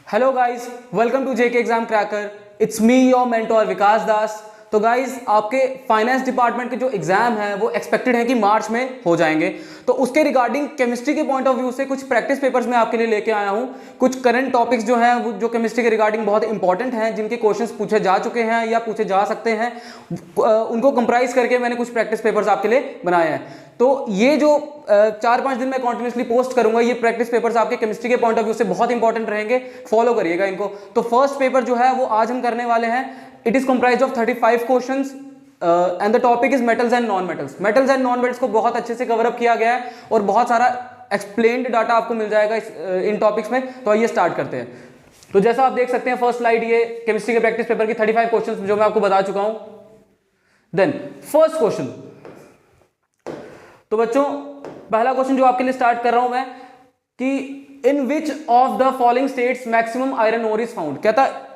Hello guys, welcome to JK exam cracker. It's me your mentor Vikas Das. तो guys, आपके finance department के जो exam है वो एक्सपेक्टेड है कि मार्च में हो जाएंगे। तो उसके रिगार्डिंग केमिस्ट्री के पॉइंट ऑफ व्यू से कुछ प्रैक्टिस पेपर्स मैं आपके लिए लेके आया हूं। कुछ करंट टॉपिक्स जो हैं वो जो केमिस्ट्री के रिगार्डिंग बहुत इंपॉर्टेंट हैं, जिनके क्वेश्चंस पूछे जा चुके हैं या पूछे जा सकते हैं, उनको कंप्राइज करके मैंने कुछ प्रैक्टिस पेपर्स आपके लिए बनाए हैं। तो ये जो 4-5 दिन में कॉन्टिन्यूसली पोस्ट करूंगा, ये प्रैक्टिस पेपर्स आपके केमिस्ट्री के पॉइंट ऑफ व्यू से बहुत इंपॉर्टेंट रहेंगे। फॉलो करिएगा इनको। तो फर्स्ट पेपर जो है वो आज हम करने वाले हैं। It is comprised of 35 questions and the topic is metals and non metals. Metals and non metals को बहुत अच्छे से कवर अप किया गया है और बहुत सारा एक्सप्लेन्ड डाटा आपको मिल जाएगा इन टॉपिक्स में। तो आइए स्टार्ट करते हैं। तो जैसा आप देख सकते हैं, फर्स्ट स्लाइड ये केमिस्ट्री के प्रैक्टिस पेपर की 35 क्वेश्चंस जो मैं आपको बता चुका हूं। Then first question. तो बच्चों, पहला क्वेश्चन जो आपके लिए स्टार्ट कर रहा हूं मैं कि in which of the following states maximum iron ore is found. कहता है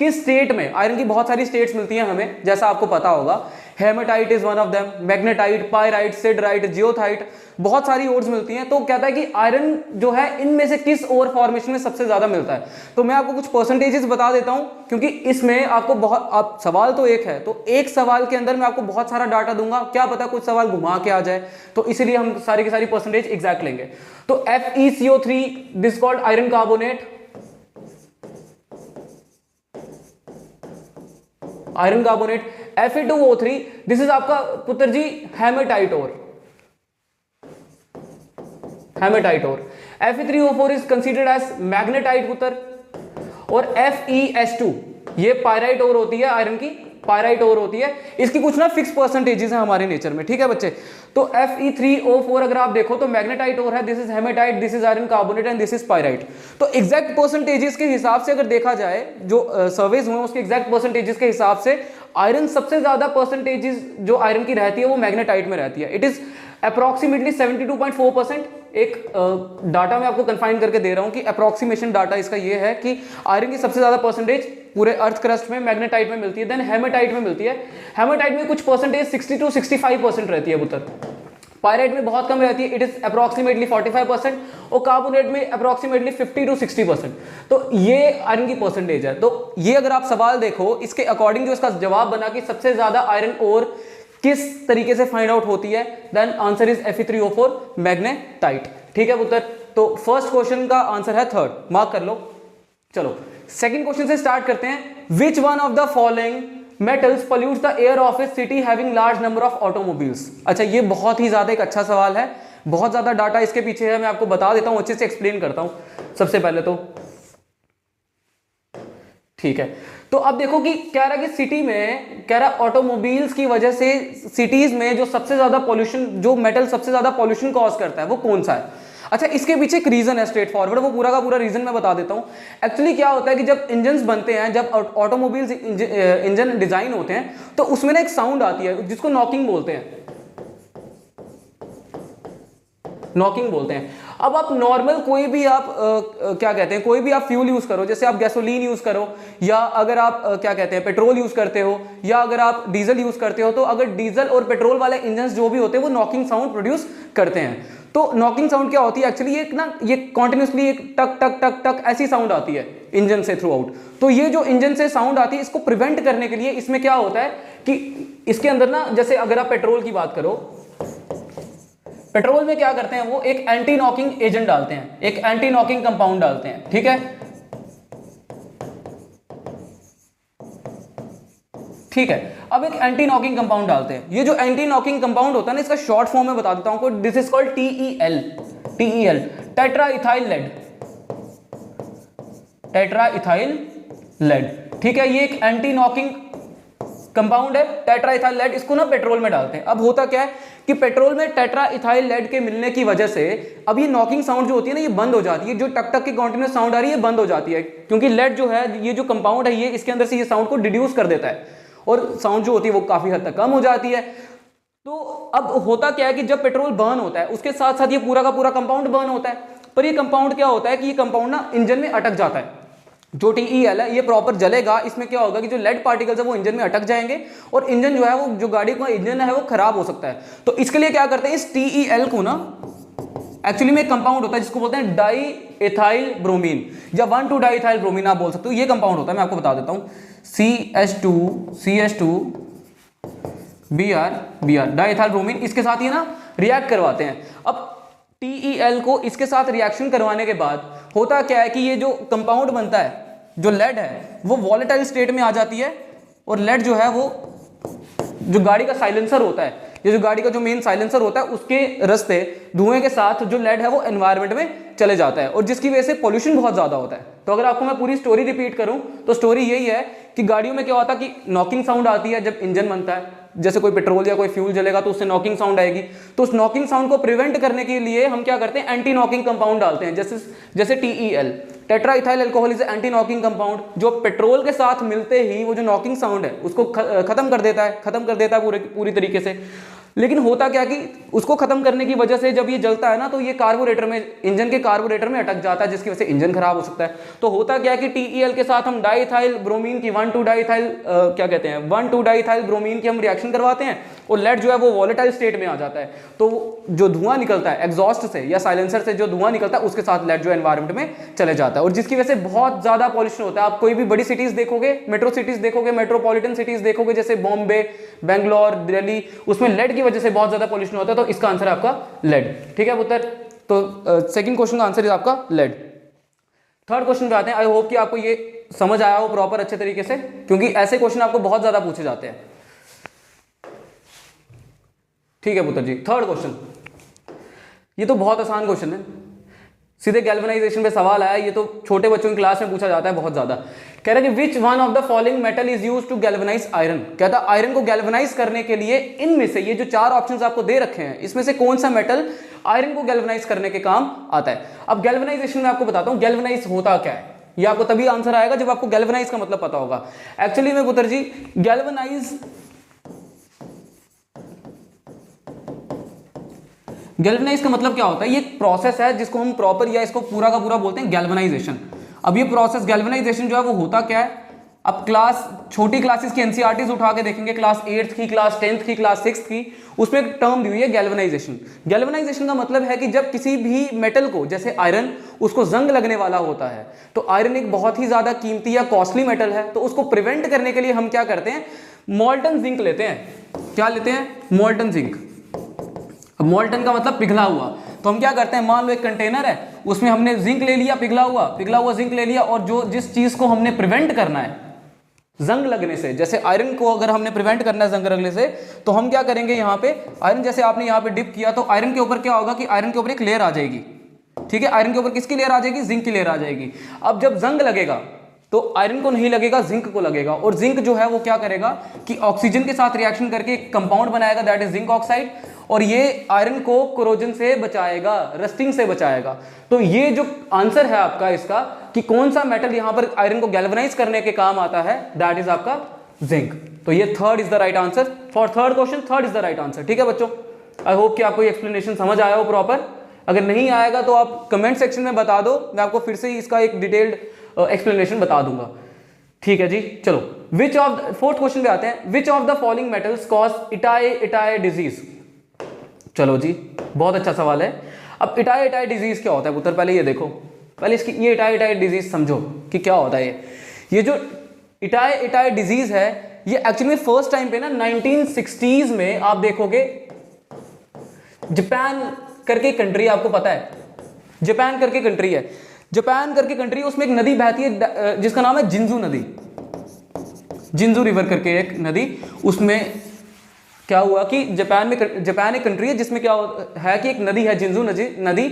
किस स्टेट में, आयरन की बहुत सारी स्टेट्स मिलती हैं हमें, जैसा आपको पता होगा। Hematite is one of them, magnetite, pyrite, siderite, goethite, बहुत सारी ओर्स मिलती हैं। तो कहता है कि आयरन जो है इनमें से किस ओर फॉर्मेशन में सबसे ज्यादा मिलता है। तो मैं आपको कुछ परसेंटेजेस बता देता हूं, क्योंकि इसमें आपको बहुत, आप सवाल तो एक है, तो एक सवाल के अंदर मैं आपको बहुत सारा डाटा दूंगा, क्या पता कुछ सवाल घुमा के आ जाए। तो इसीलिए हम सारी की सारी परसेंटेज एग्जैक्ट लेंगे। तो FeCO3 this called iron carbonate, iron carbonate. Fe2O3 this is आपका पुत्र जी hematite ore, hematite ore. Fe3O4 is considered as magnetite पुत्र। और FeS2 ये पायराइट ओर होती है, आयरन की पायराइट ओर होती है। इसकी कुछ ना फिक्स परसेंटेजेस हैं हमारे नेचर में, ठीक है बच्चे। तो Fe3O4 अगर आप देखो तो मैग्नेटाइट ओर है, this is hematite, this is iron carbonate and this is pyrite. तो एग्जैक्ट परसेंटेजेस के हिसाब से अगर देखा जाए, जो सर्वेज हुए उसके एग्जैक्ट परसेंटेजेस के हिसाब से आयरन सबसे ज्यादा परसेंटेजेस जो आयरन की रहती है वो मैग्नेटाइट में रहती है। It is approximately 72.4%। एक डाटा मैं आपको कंफाइन करके दे रहा हूं कि अप्रोक्सीमेशन डाटा इसका ये है कि आयरन की सबसे ज्यादा परसेंटेज पूरे अर्थ क्रस्ट में मैग्नेटाइट में मिलती है, देन हेमेटाइट में मिलती है। हेमेटाइट में कुछ परसेंटेज 60 to 65% रहती है पुत्र। पायराइट में बहुत कम रहती है, इट इज अप्रोक्सीमेटली 45%। और कार्बोनेट में अप्रोक्सीमेटली 50 to 60%। तो ये आयरन की परसेंटेज है। तो ये अगर आप सवाल देखो, इसके अकॉर्डिंग जो इसका जवाब बना कि सबसे ज्यादा आयरन ओर किस तरीके से फाइंड आउट होती है, then answer is Fe3O4 magnetite. ठीक है पुत्र। तो फर्स्ट क्वेश्चन का आंसर है थर्ड, मार्क कर लो। चलो सेकंड क्वेश्चन से स्टार्ट करते हैं। विच one of the following metals pollutes the air of A city having large number of automobiles. अच्छा, ये बहुत ही ज्यादा एक अच्छा सवाल है, बहुत ज्यादा डाटा इसके पीछे है, मैं आपको बता देता हूं, अच्छे से एक्सप्लेन करता हूं। सबसे पहले तो ठीक है, तो अब देखो कि कह रहा है कि सिटी में, कह रहा ऑटोमोबाइल्स की वजह से सिटीज में जो सबसे ज्यादा पॉल्यूशन, जो मेटल सबसे ज्यादा पॉल्यूशन कॉज करता है वो कौन सा है। अच्छा, इसके पीछे एक रीजन है स्ट्रेट फॉरवर्ड, वो पूरा का पूरा रीजन मैं बता देता हूं। एक्चुअली क्या होता है कि जब इंजन्स बनते हैं, जब ऑटोमोबाइल्स इंजन डिजाइन होते हैं, तो उसमें ना एक साउंड आती है जिसको नॉकिंग बोलते हैं, नॉकिंग बोलते हैं। अब आप नॉर्मल कोई भी आप क्या कहते हैं, कोई भी आप फ्यूल यूज करो, जैसे आप गैसोलीन यूज करो, या अगर आप क्या कहते हैं पेट्रोल यूज करते हो, या अगर आप डीजल यूज करते हो, तो अगर डीजल और पेट्रोल वाले इंजन जो भी होते हैं वो नॉकिंग साउंड प्रोड्यूस करते हैं। तो नॉकिंग साउंड क्या होती है एक्चुअली, एक ना ये कॉन्टिन्यूसली एक टक टक टक टक ऐसी साउंड आती है इंजन से थ्रू आउट। तो ये जो इंजन से साउंड आती है, इसको प्रिवेंट करने के लिए इसमें क्या होता है कि इसके अंदर ना, जैसे अगर आप पेट्रोल की बात करो, पेट्रोल में क्या करते हैं, वो एक एंटी नॉकिंग एजेंट डालते हैं, एक एंटी नॉकिंग कंपाउंड डालते हैं, ठीक है, ठीक है। अब एक एंटी नॉकिंग कंपाउंड डालते हैं। ये जो एंटी नॉकिंग कंपाउंड होता है ना, इसका शॉर्ट फॉर्म में बता देता हूं, this is called TEL, tetra ethyl lead, tetra ethyl lead, ठीक है। ये एक एंटी नॉकिंग कंपाउंड है, टेट्रा इथाइल लेड। इसको ना पेट्रोल में डालते हैं। अब होता क्या है कि पेट्रोल में टेट्रा इथाइल लेड के मिलने की वजह से अब ये नॉकिंग साउंड जो होती है ना, ये बंद हो जाती है। जो टक टक की कंटीन्यूअस साउंड आ रही है, ये बंद हो जाती है, क्योंकि लेड जो है, ये जो कंपाउंड है, ये इसके अंदर से ये साउंड को डिड्यूस कर देता है, और साउंड जो होती है वो काफी हद तक कम हो जाती है। तो अब होता क्या है कि जब पेट्रोल बर्न होता है, उसके साथ साथ ये पूरा का पूरा कंपाउंड बर्न होता है, पर ये कंपाउंड क्या होता है कि ये कंपाउंड ना इंजन में अटक जाता है। जो TEL है ये प्रॉपर जलेगा, इसमें क्या होगा कि जो लेड पार्टिकल्स है वो इंजन में अटक जाएंगे, और इंजन जो है वो, जो गाड़ी का इंजन है वो खराब हो सकता है। तो इसके लिए क्या करते हैं, इस TEL को ना एक्चुअली में एक कंपाउंड होता है जिसको बोलते हैं डाई एथाइल ब्रोमीन या 1,2 डाई एथाइल ब्रोमीन आप बोल सकते हो। ये कंपाउंड होता है, मैं आपको बता देता हूँ, CH2 Br die ethyl bromine, इसके साथ ये ना रिएक्ट करवाते हैं। अब TeL को इसके साथ रिएक्शन करवाने के बाद होता क्या है कि ये जो कंपाउंड बनता है, जो लेड है वो वॉलेटाइल स्टेट में आ जाती है, और लेड जो है वो जो गाड़ी का साइलेंसर होता है, ये जो गाड़ी का जो मेन साइलेंसर होता है उसके रास्ते धुएं के साथ जो लेड है वो एनवायरनमेंट में चले जाता है, और जिसकी वजह से पोल्यूशन बहुत ज्यादा होता है। तो अगर आपको मैं पूरी स्टोरी रिपीट करूं तो स्टोरी यही है कि गाड़ियों में क्या होता है कि नॉकिंग साउंड आती है जब इंजन बनता है, जैसे कोई पेट्रोल या कोई फ्यूल जलेगा तो उससे नॉकिंग साउंड आएगी। तो उस नॉकिंग साउंड को प्रिवेंट करने के लिए हम क्या करते हैं, एंटी नॉकिंग कंपाउंड डालते हैं, जैसे TeL, tetra ethyl alcohol is anti knocking compound, जो पेट्रोल के साथ मिलते ही वो जो नॉकिंग साउंड है उसको खत्म कर देता है पूरी तरीके से। लेकिन होता क्या कि उसको खत्म करने की वजह से जब ये जलता है ना तो ये कार्बोरेटर में, इंजन के कार्बोरेटर में अटक जाता है, जिसकी वजह से इंजन खराब हो सकता है। तो होता क्या है कि TeL के साथ हम डाईथाइल ब्रोमीन की 1,2 डाईथाइल ब्रोमीन की हम रिएक्शन करवाते हैं, और लेड जो है वो वॉलेटाइल स्टेट में आ जाता है। तो जो धुआं निकलता है एग्जॉस्ट से या साइलेंसर से, जो धुआं निकलता है उसके साथ लेड जो एनवायरनमेंट में चले जाता है, और जिसकी वजह से बहुत ज्यादा पॉल्यूशन होता है। आप कोई भी बड़ी सिटीज देखोगे, मेट्रो सिटीज देखोगे, मेट्रोपॉलिटन सिटीज देखोगे, जैसे बॉम्बे, बेंगलोर, दिल्ली, उसमें लेड की वजह से बहुत ज्यादा पॉल्यूशन होता है। तो इसका आंसर है आपका लेड। ठीक है पुत्र, तो सेकंड क्वेश्चन का आंसर है आपका लेड। थर्ड क्वेश्चन पे आते हैं। आई होप कि आपको ये समझ आया हो प्रॉपर अच्छे तरीके से, क्योंकि ऐसे क्वेश्चन आपको बहुत ज्यादा पूछे जाते हैं। ठीक है पुत्र जी, थर्ड क्वेश्चन, ये तो बहुत आसान क्वेश्चन है, सीधे गैल्वेनाइजेशन पे सवाल आया। ये तो छोटे बच्चों की क्लास में पूछा जाता है बहुत ज्यादा। कह रहा है कि which one of the following metal is used to galvanize iron. कहता है आयरन को गैल्वेनाइज करने के लिए इनमें से, ये जो चार ऑप्शंस आपको दे रखे हैं, इसमें से कौन सा मेटल आयरन को गैल्वेनाइज करने के काम आता है। अब गैल्वेनाइजेशन में आपको बताता हूं गैल्वेनाइज होता क्या है। ये आपको तभी आंसर आएगा जब आपको गैल्वेनाइज का मतलब पता होगा। एक्चुअली में पुत्र जी गैल्वेनाइज का मतलब क्या होता है, ये एक प्रोसेस है जिसको हम प्रॉपर या इसको पूरा का पूरा बोलते हैं गैल्वेनाइजेशन। अब ये प्रोसेस गैल्वेनाइजेशन जो है वो होता क्या है, अब छोटी क्लासेस की एनसीईआरटीज उठा के देखेंगे, क्लास 8th की, क्लास 10th की, क्लास 6th की, उसमें एक टर्म दी हुई है गैल्वेनाइजेशन। गैल्वेनाइजेशन का मतलब है कि जब किसी भी मेटल को, जैसे आयरन, उसको जंग लगने वाला होता है, तो आयरन एक बहुत ही ज्यादा कीमती या कॉस्टली मेटल है, तो उसको प्रिवेंट करने के लिए हम क्या करते हैं, मोल्टन जिंक लेते हैं। क्या लेते हैं, मोल्टन जिंक। अब मोल्टन का मतलब पिघला हुआ, तो हम क्या करते हैं, मान लो एक कंटेनर है, उसमें हमने जिंक ले लिया, पिघला हुआ जिंक ले लिया, और जो जिस चीज को हमने प्रिवेंट करना है जंग लगने से, जैसे आयरन को अगर हमने प्रिवेंट करना है जंग लगने से, तो हम क्या करेंगे, यहाँ पे आयरन जैसे आपने यहाँ पे डिप किया, तो आयरन के ऊपर क्या होगा कि आयरन के ऊपर एक लेयर आ जाएगी। ठीक है, आयरन के ऊपर किसकी लेयर आ जाएगी, जिंक की लेयर आ जाएगी। अब जब जंग लगेगा तो आयरन को नहीं लगेगा, जिंक को लगेगा, और जिंक जो है वो क्या करेगा कि ऑक्सीजन के साथ रिएक्शन करके एक कंपाउंड बनाएगा, दैट इज जिंक ऑक्साइड, और ये आयरन को कोरोजन से बचाएगा, रस्टिंग से बचाएगा। तो ये जो आंसर है आपका इसका कि कौन सा मेटल यहां पर आयरन को गैल्वेनाइज करने के काम आता है, दैट इज आपका जिंक। तो ये third is the right answer for third question, third is the right answer. ठीक है बच्चों, आई होप कि आपको ये एक्सप्लेनेशन समझ आया हो प्रॉपर। अगर नहीं आएगा तो आप कमेंट सेक्शन में बता दो, मैं आपको फिर से इसका एक डिटेल्ड एक्सप्लेनेशन बता दूंगा। ठीक है जी, चलो विच ऑफ फोर्थ क्वेश्चन पे आते हैं। विच of the following metals cause itai disease. चलो जी, बहुत अच्छा सवाल है। अब इटाई डिजीज क्या होता है पुत्र, पहले ये देखो, पहले इसकी ये इटाई डिजीज समझो कि क्या होता है। ये जो इटाई डिजीज है, ये एक्चुअली फर्स्ट टाइम पे ना 1960s में आप देखोगे, जापान करके कंट्री, आपको पता है जापान करके कंट्री है, जापान करके कंट्री, उसमें एक नदी बहती है जिसका नाम है जिंजू नदी, जिंजू रिवर करके एक नदी। उसमें क्या हुआ कि जापान एक कंट्री है जिसमें क्या है कि एक नदी है जिंजू नदी।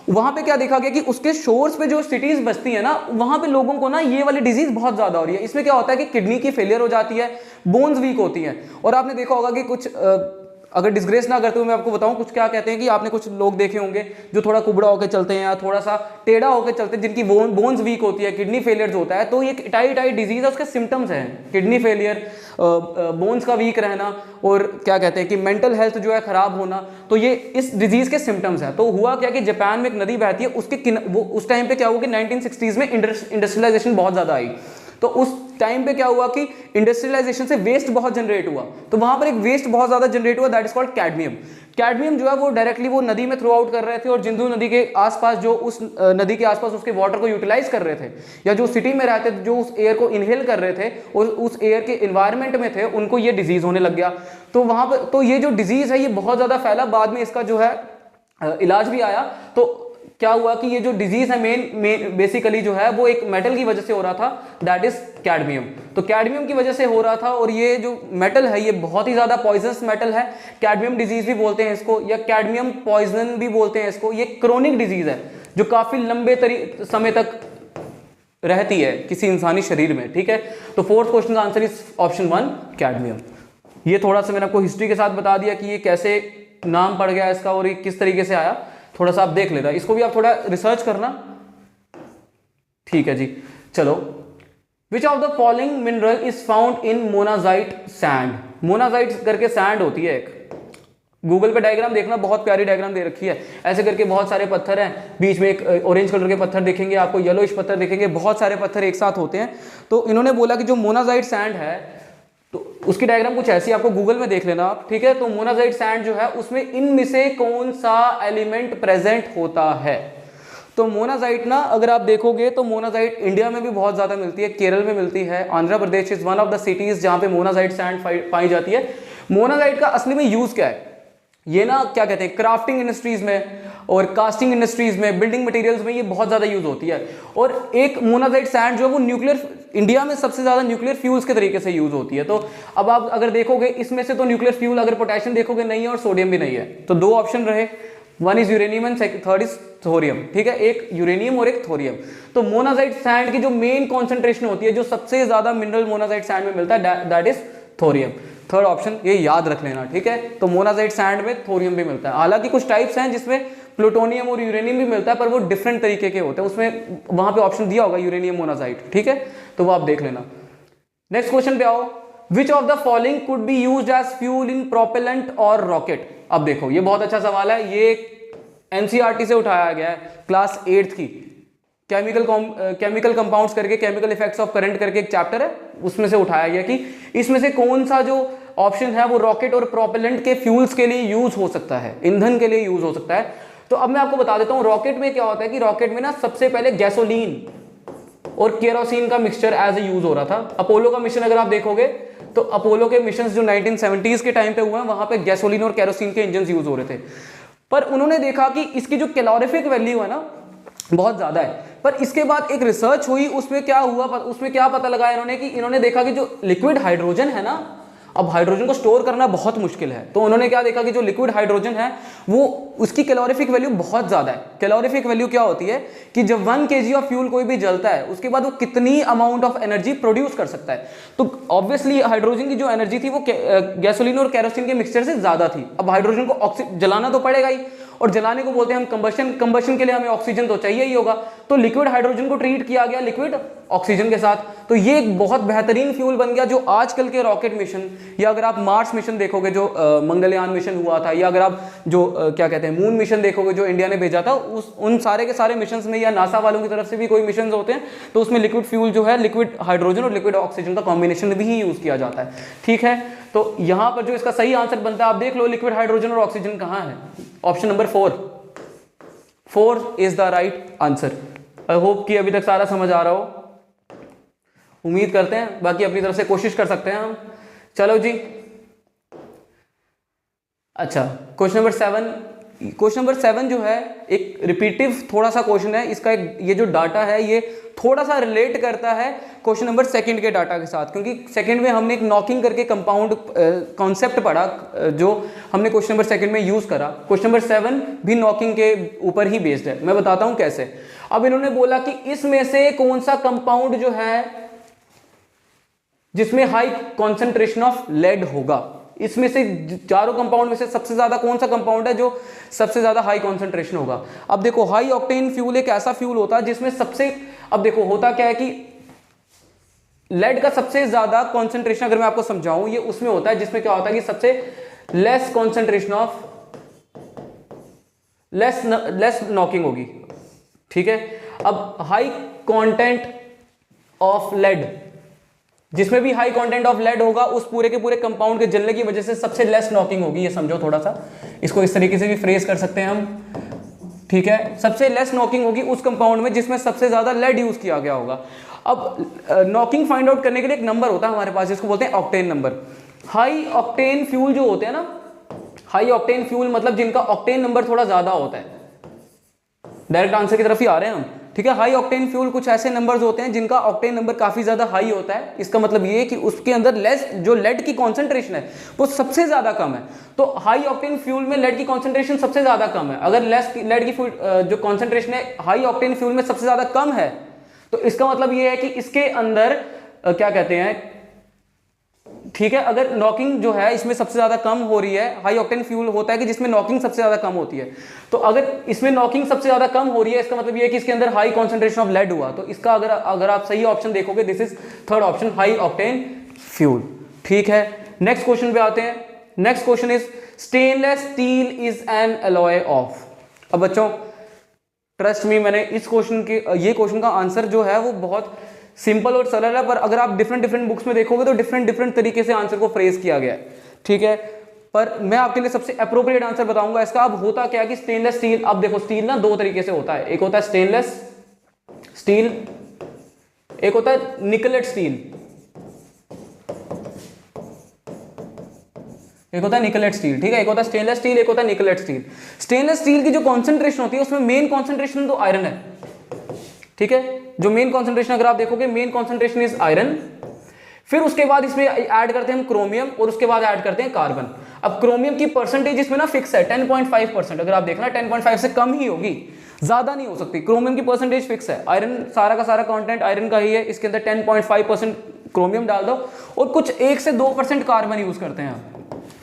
वहां पे क्या देखा गया कि उसके शोर्स पे जो सिटीज बसती है ना, वहां पे लोगों को ना ये वाली डिजीज बहुत ज्यादा हो रही है। इसमें क्या होता है कि किडनी की फेलियर हो जाती है, बोन्स वीक होती हैं, और आपने देखा होगा कि कुछ अगर डिस्ग्रेस ना करते हुए मैं आपको बताऊं कुछ क्या कहते हैं कि आपने कुछ लोग देखे होंगे जो थोड़ा कुबड़ा होकर चलते हैं या थोड़ा सा टेढ़ा होकर चलते हैं, जिनकी बोन्स वीक होती है, किडनी फेलियर होता है। तो ये इटाई डिजीज है, उसके सिम्टम्स हैं किडनी फेलियर, बोन्स का वीक रहना, और क्या कहते हैं कि मेंटल हेल्थ जो है खराब होना। तो ये इस डिजीज के सिम्टम्स हैं। तो हुआ क्या कि जापान में एक नदी बहती है, उसके वो उस टाइम पे क्या हुआ कि 1960s में इंडस्ट्रियलाइजेशन बहुत ज्यादा आई। तो उस टाइम पे क्या हुआ कि इंडस्ट्रियलाइजेशन से वेस्ट बहुत जनरेट हुआ, तो वहां पर एक वेस्ट बहुत ज्यादा जनरेट हुआ, that is called cadmium. Cadmium जो है वो डायरेक्टली वो नदी में थ्रो आउट कर रहे थे, और जिंदू नदी के आसपास जो उस नदी के आसपास उसके वाटर को यूटिलाइज कर रहे थे, या जो सिटी में रहते थे जो उस एयर को इनहेल कर रहे थे और उस एयर के इन्वायरमेंट में थे, उनको ये डिजीज होने लग गया। तो वहां पर तो ये जो डिजीज है ये बहुत ज्यादा फैला, बाद में इसका जो है इलाज भी आया। तो क्या हुआ कि ये जो डिजीज है मेन बेसिकली जो है वो एक मेटल की वजह से हो रहा था, दैट इज कैडमियम। तो कैडमियम की वजह से हो रहा था, और ये जो मेटल है ये बहुत ही ज्यादा पॉइजनस मेटल है। कैडमियम डिजीज भी बोलते हैं इसको, या कैडमियम पॉइजन भी बोलते हैं इसको। ये क्रोनिक डिजीज है जो काफी लंबे समय तक रहती है किसी इंसानी शरीर में, ठीक है। तो फोर्थ क्वेश्चन का आंसर इज ऑप्शन 1 कैडमियम। ये थोड़ा सा मैंने आपको हिस्ट्री के साथ बता दिया कि ये कैसे नाम पड़ गया इसका और ये किस तरीके से आया, थोड़ा सा आप देख लेना, इसको भी आप थोड़ा रिसर्च करना, ठीक है जी। चलो, विच of the following mineral is found in monazite sand. Monazite करके सैंड होती है एक, गूगल पे डायग्राम देखना, बहुत प्यारी डायग्राम दे रखी है। ऐसे करके बहुत सारे पत्थर हैं, बीच में एक ऑरेंज कलर के पत्थर दिखेंगे आपको, येलोइश पत्थर दिखेंगे, बहुत सारे पत्थर एक साथ होते हैं। तो इन्होंने बोला कि जो मोनाजाइट सैंड है तो उसकी डायग्राम कुछ ऐसी, आपको गूगल में देख लेना आप, ठीक है। तो मोनाजाइट सैंड जो है उसमें इनमें से कौन सा एलिमेंट प्रेजेंट होता है। तो मोनाजाइट ना अगर आप देखोगे तो मोनाजाइट इंडिया में भी बहुत ज्यादा मिलती है, केरल में मिलती है, Andhra Pradesh is one of the cities जहां पे मोनाजाइट सैंड पाई जाती है। मोनाजाइट का असली में यूज क्या है, ये ना क्या कहते हैं, क्राफ्टिंग इंडस्ट्रीज में और कास्टिंग इंडस्ट्रीज में, बिल्डिंग मटेरियल्स में ये बहुत ज्यादा यूज होती है। और एक मोनाजाइट सैंड जो है वो न्यूक्लियर, इंडिया में सबसे ज्यादा न्यूक्लियर फ्यूल्स के तरीके से यूज होती है। तो अब आप अगर देखोगे इसमें से तो न्यूक्लियर फ्यूल अगर पोटेशियम देखोगे नहीं है और सोडियम भी नहीं है, तो दो ऑप्शन रहे, one is uranium and third is thorium, ठीक है, एक यूरेनियम और एक थोरियम। तो मोनाजाइट सैंड की जो मेन कॉन्सेंट्रेशन होती है, जो सबसे ज्यादा मिनरल मोनाजाइट सैंड में मिलता है, that is thorium. Third option ये याद रख लेना, ठीक है। तो मोनाजाइट सैंड में थोरियम भी मिलता है, हालांकि कुछ टाइप्स हैं जिसमें प्लूटोनियम और यूरेनियम भी मिलता है, पर वो डिफरेंट तरीके के होते हैं, उसमें वहां पे ऑप्शन दिया होगा यूरेनियम मोनाजाइट, ठीक है, तो वो आप देख लेना। नेक्स्ट क्वेश्चन पे आओ, which of the following could be used as fuel in propellant और रॉकेट। अब देखो ये बहुत अच्छा सवाल है, ये एनसीईआरटी से उठाया गया है, क्लास 8th की केमिकल कंपाउंड्स करके, केमिकल इफेक्ट्स ऑफ करंट करके एक चैप्टर है, उसमें से उठाया गया कि इसमें से कौन सा जो ऑप्शन है वो रॉकेट और प्रोपेलेंट के फ्यूल्स के लिए यूज हो सकता है, ईंधन के लिए यूज हो सकता है। तो अब मैं आपको बता देता हूं रॉकेट में क्या होता है कि रॉकेट में ना सबसे पहले गैसोलीन और केरोसिन का मिक्सचर एज ए यूज हो रहा था। अपोलो का मिशन अगर आप देखोगे तो अपोलो के मिशन जो 1970s के टाइम पे हुए हैं, वहां पे गैसोलीन और केरोसिन के इंजन यूज हो रहे थे। पर उन्होंने देखा कि इसकी जो कैलोरीफिक वैल्यू है ना बहुत ज्यादा है। पर इसके बाद एक रिसर्च हुई, उसमें क्या हुआ, उसमें क्या पता लगा इन्होंने कि इन्होंने देखा कि जो लिक्विड हाइड्रोजन है ना, अब हाइड्रोजन को स्टोर करना बहुत मुश्किल है, तो उन्होंने क्या देखा कि जो लिक्विड हाइड्रोजन है वो उसकी कैलोरीफिक वैल्यू बहुत ज्यादा है। कैलोरीफिक वैल्यू क्या होती है कि जब 1 kg ऑफ फ्यूल कोई भी जलता है उसके बाद वो कितनी अमाउंट ऑफ एनर्जी प्रोड्यूस कर सकता है। तो ऑब्वियसली हाइड्रोजन की जो एनर्जी थी वो गैसोलीन और केरोसिन के मिक्सचर से ज्यादा थी। अब हाइड्रोजन को जलाना तो पड़ेगा ही, और जलाने को बोलते हैं हम कंबशन के लिए हमें ऑक्सीजन तो चाहिए ही होगा। तो लिक्विड हाइड्रोजन को ट्रीट किया गया लिक्विड ऑक्सीजन के साथ, तो ये एक बहुत बेहतरीन फ्यूल बन गया, जो आजकल के रॉकेट मिशन, या अगर आप मार्स मिशन देखोगे जो मंगलयान मिशन हुआ था, या अगर आप जो क्या कहते हैं मून मिशन देखोगे जो इंडिया ने भेजा था, उन सारे के सारे मिशन में, या नासा वालों की तरफ से भी कोई मिशन होते हैं तो उसमें लिक्विड फ्यूल जो है लिक्विड हाइड्रोजन और लिक्विड ऑक्सीजन का कॉम्बिनेशन भी यूज किया जाता है, ठीक है। तो यहां पर जो इसका सही आंसर बनता है आप देख लो, लिक्विड हाइड्रोजन और ऑक्सीजन कहां है, option number 4 is the right answer. I hope कि अभी तक सारा समझ आ रहा हो, उम्मीद करते हैं, बाकी अपनी तरफ से कोशिश कर सकते हैं हम। चलो जी, अच्छा क्वेश्चन नंबर 7 जो है एक रिपीटिव थोड़ा सा क्वेश्चन है, इसका ये जो डाटा है ये थोड़ा सा रिलेट करता है क्वेश्चन नंबर 2 के डाटा के साथ, क्योंकि सेकंड में हमने एक नॉकिंग करके कंपाउंड कॉन्सेप्ट पढ़ा जो हमने क्वेश्चन नंबर 2 में यूज करा। क्वेश्चन नंबर 7 भी नॉकिंग के ऊपर ही बेस्ड है, मैं बताता हूं कैसे। अब इन्होंने बोला कि इसमें से कौन सा कंपाउंड जो है जिसमें हाई कॉन्सेंट्रेशन ऑफ लेड होगा, इसमें से चारों कंपाउंड में से सबसे ज्यादा कौन सा कंपाउंड है जो सबसे ज्यादा हाई कॉन्सेंट्रेशन होगा। अब देखो हाई ऑक्टेन फ्यूल एक ऐसा फ्यूल होता है जिसमें सबसे, अब देखो होता क्या है कि लेड का सबसे ज्यादा कॉन्सेंट्रेशन अगर मैं आपको समझाऊं, ये उसमें होता है जिसमें क्या होता है कि सबसे less concentration of less knocking होगी, ठीक है। अब हाई कंटेंट ऑफ लेड जिसमें भी हाई कंटेंट ऑफ लेड होगा उस पूरे के पूरे कंपाउंड के जलने की वजह से सबसे लेस नॉकिंग होगी। ये समझो थोड़ा सा, इसको इस तरीके से भी फ्रेज कर सकते हैं हम, ठीक है। सबसे लेस नॉकिंग होगी उस कंपाउंड में जिसमें सबसे ज्यादा लेड यूज किया गया होगा। अब नॉकिंग फाइंड आउट करने के लिए एक नंबर होता है हमारे पास, जिसको बोलते हैं octane number. High octane fuel जो होते हैं ना, हाई ऑक्टेन फ्यूल मतलब जिनका ऑक्टेन नंबर थोड़ा ज्यादा होता है, डायरेक्ट आंसर की तरफ ही आ रहे हैं हम, ठीक है। हाई ऑक्टेन फ्यूल कुछ ऐसे नंबर्स होते हैं जिनका ऑक्टेन नंबर काफी ज्यादा हाई होता है। इसका मतलब ये है कि उसके अंदर लेस जो लेड की कॉन्सेंट्रेशन है वो सबसे ज्यादा कम है। तो हाई ऑक्टेन फ्यूल में लेड की कॉन्सेंट्रेशन सबसे ज्यादा कम है। अगर लेस लेड की जो कॉन्सेंट्रेशन है हाई ऑक्टेन फ्यूल में सबसे ज्यादा कम है, तो इसका मतलब ये है कि इसके अंदर क्या कहते हैं, ठीक है, अगर नॉकिंग जो है इसमें सबसे ज्यादा कम हो रही है, हाई ऑक्टेन फ्यूल होता है कि जिसमें नॉकिंग सबसे ज्यादा कम होती है, तो अगर इसमें नॉकिंग सबसे ज्यादा कम हो रही है इसका मतलब ये है कि इसके अंदर हाई कॉन्सेंट्रेशन ऑफ लेड हुआ। तो इसका अगर आप सही ऑप्शन देखोगे, this is third option, high octane fuel, ठीक है। नेक्स्ट क्वेश्चन पे आते हैं। Next question is stainless steel is an alloy of. अब बच्चों ट्रस्ट मी, मैंने इस क्वेश्चन के ये क्वेश्चन का आंसर जो है वो बहुत सिंपल और सरल है, पर अगर आप डिफरेंट बुक्स में देखोगे तो डिफरेंट तरीके से आंसर को फ्रेज किया गया है, ठीक है। पर मैं आपके लिए सबसे अप्रोप्रिएट आंसर बताऊंगा इसका। अब होता क्या है कि स्टेनलेस स्टील, अब देखो स्टील ना दो तरीके से होता है, एक होता है स्टेनलेस स्टील, एक होता है निकलेट स्टील, एक होता है निकलेट स्टील, ठीक है। एक होता है स्टेनलेस स्टील, एक होता है निकलेट स्टील। स्टेनलेस स्टील की जो कॉन्सेंट्रेशन होती है उसमें मेन कॉन्सेंट्रेशन तो आयरन है, ठीक है। जो मेन कॉन्सेंट्रेशन अगर आप देखोगे, मेन कॉन्सेंट्रेशन इज आयरन। फिर उसके बाद इसमें ऐड करते हैं हम क्रोमियम, और उसके बाद ऐड करते हैं कार्बन। अब क्रोमियम की परसेंटेज इसमें ना फिक्स है 10.5%। अगर आप देखना 10.5 से कम ही होगी, ज्यादा नहीं हो सकती। क्रोमियम की परसेंटेज फिक्स है, आयरन सारा का सारा कंटेंट आयरन का ही है, इसके अंदर 10.5% क्रोमियम डाल दो और कुछ 1 से 2% कार्बन यूज करते हैं,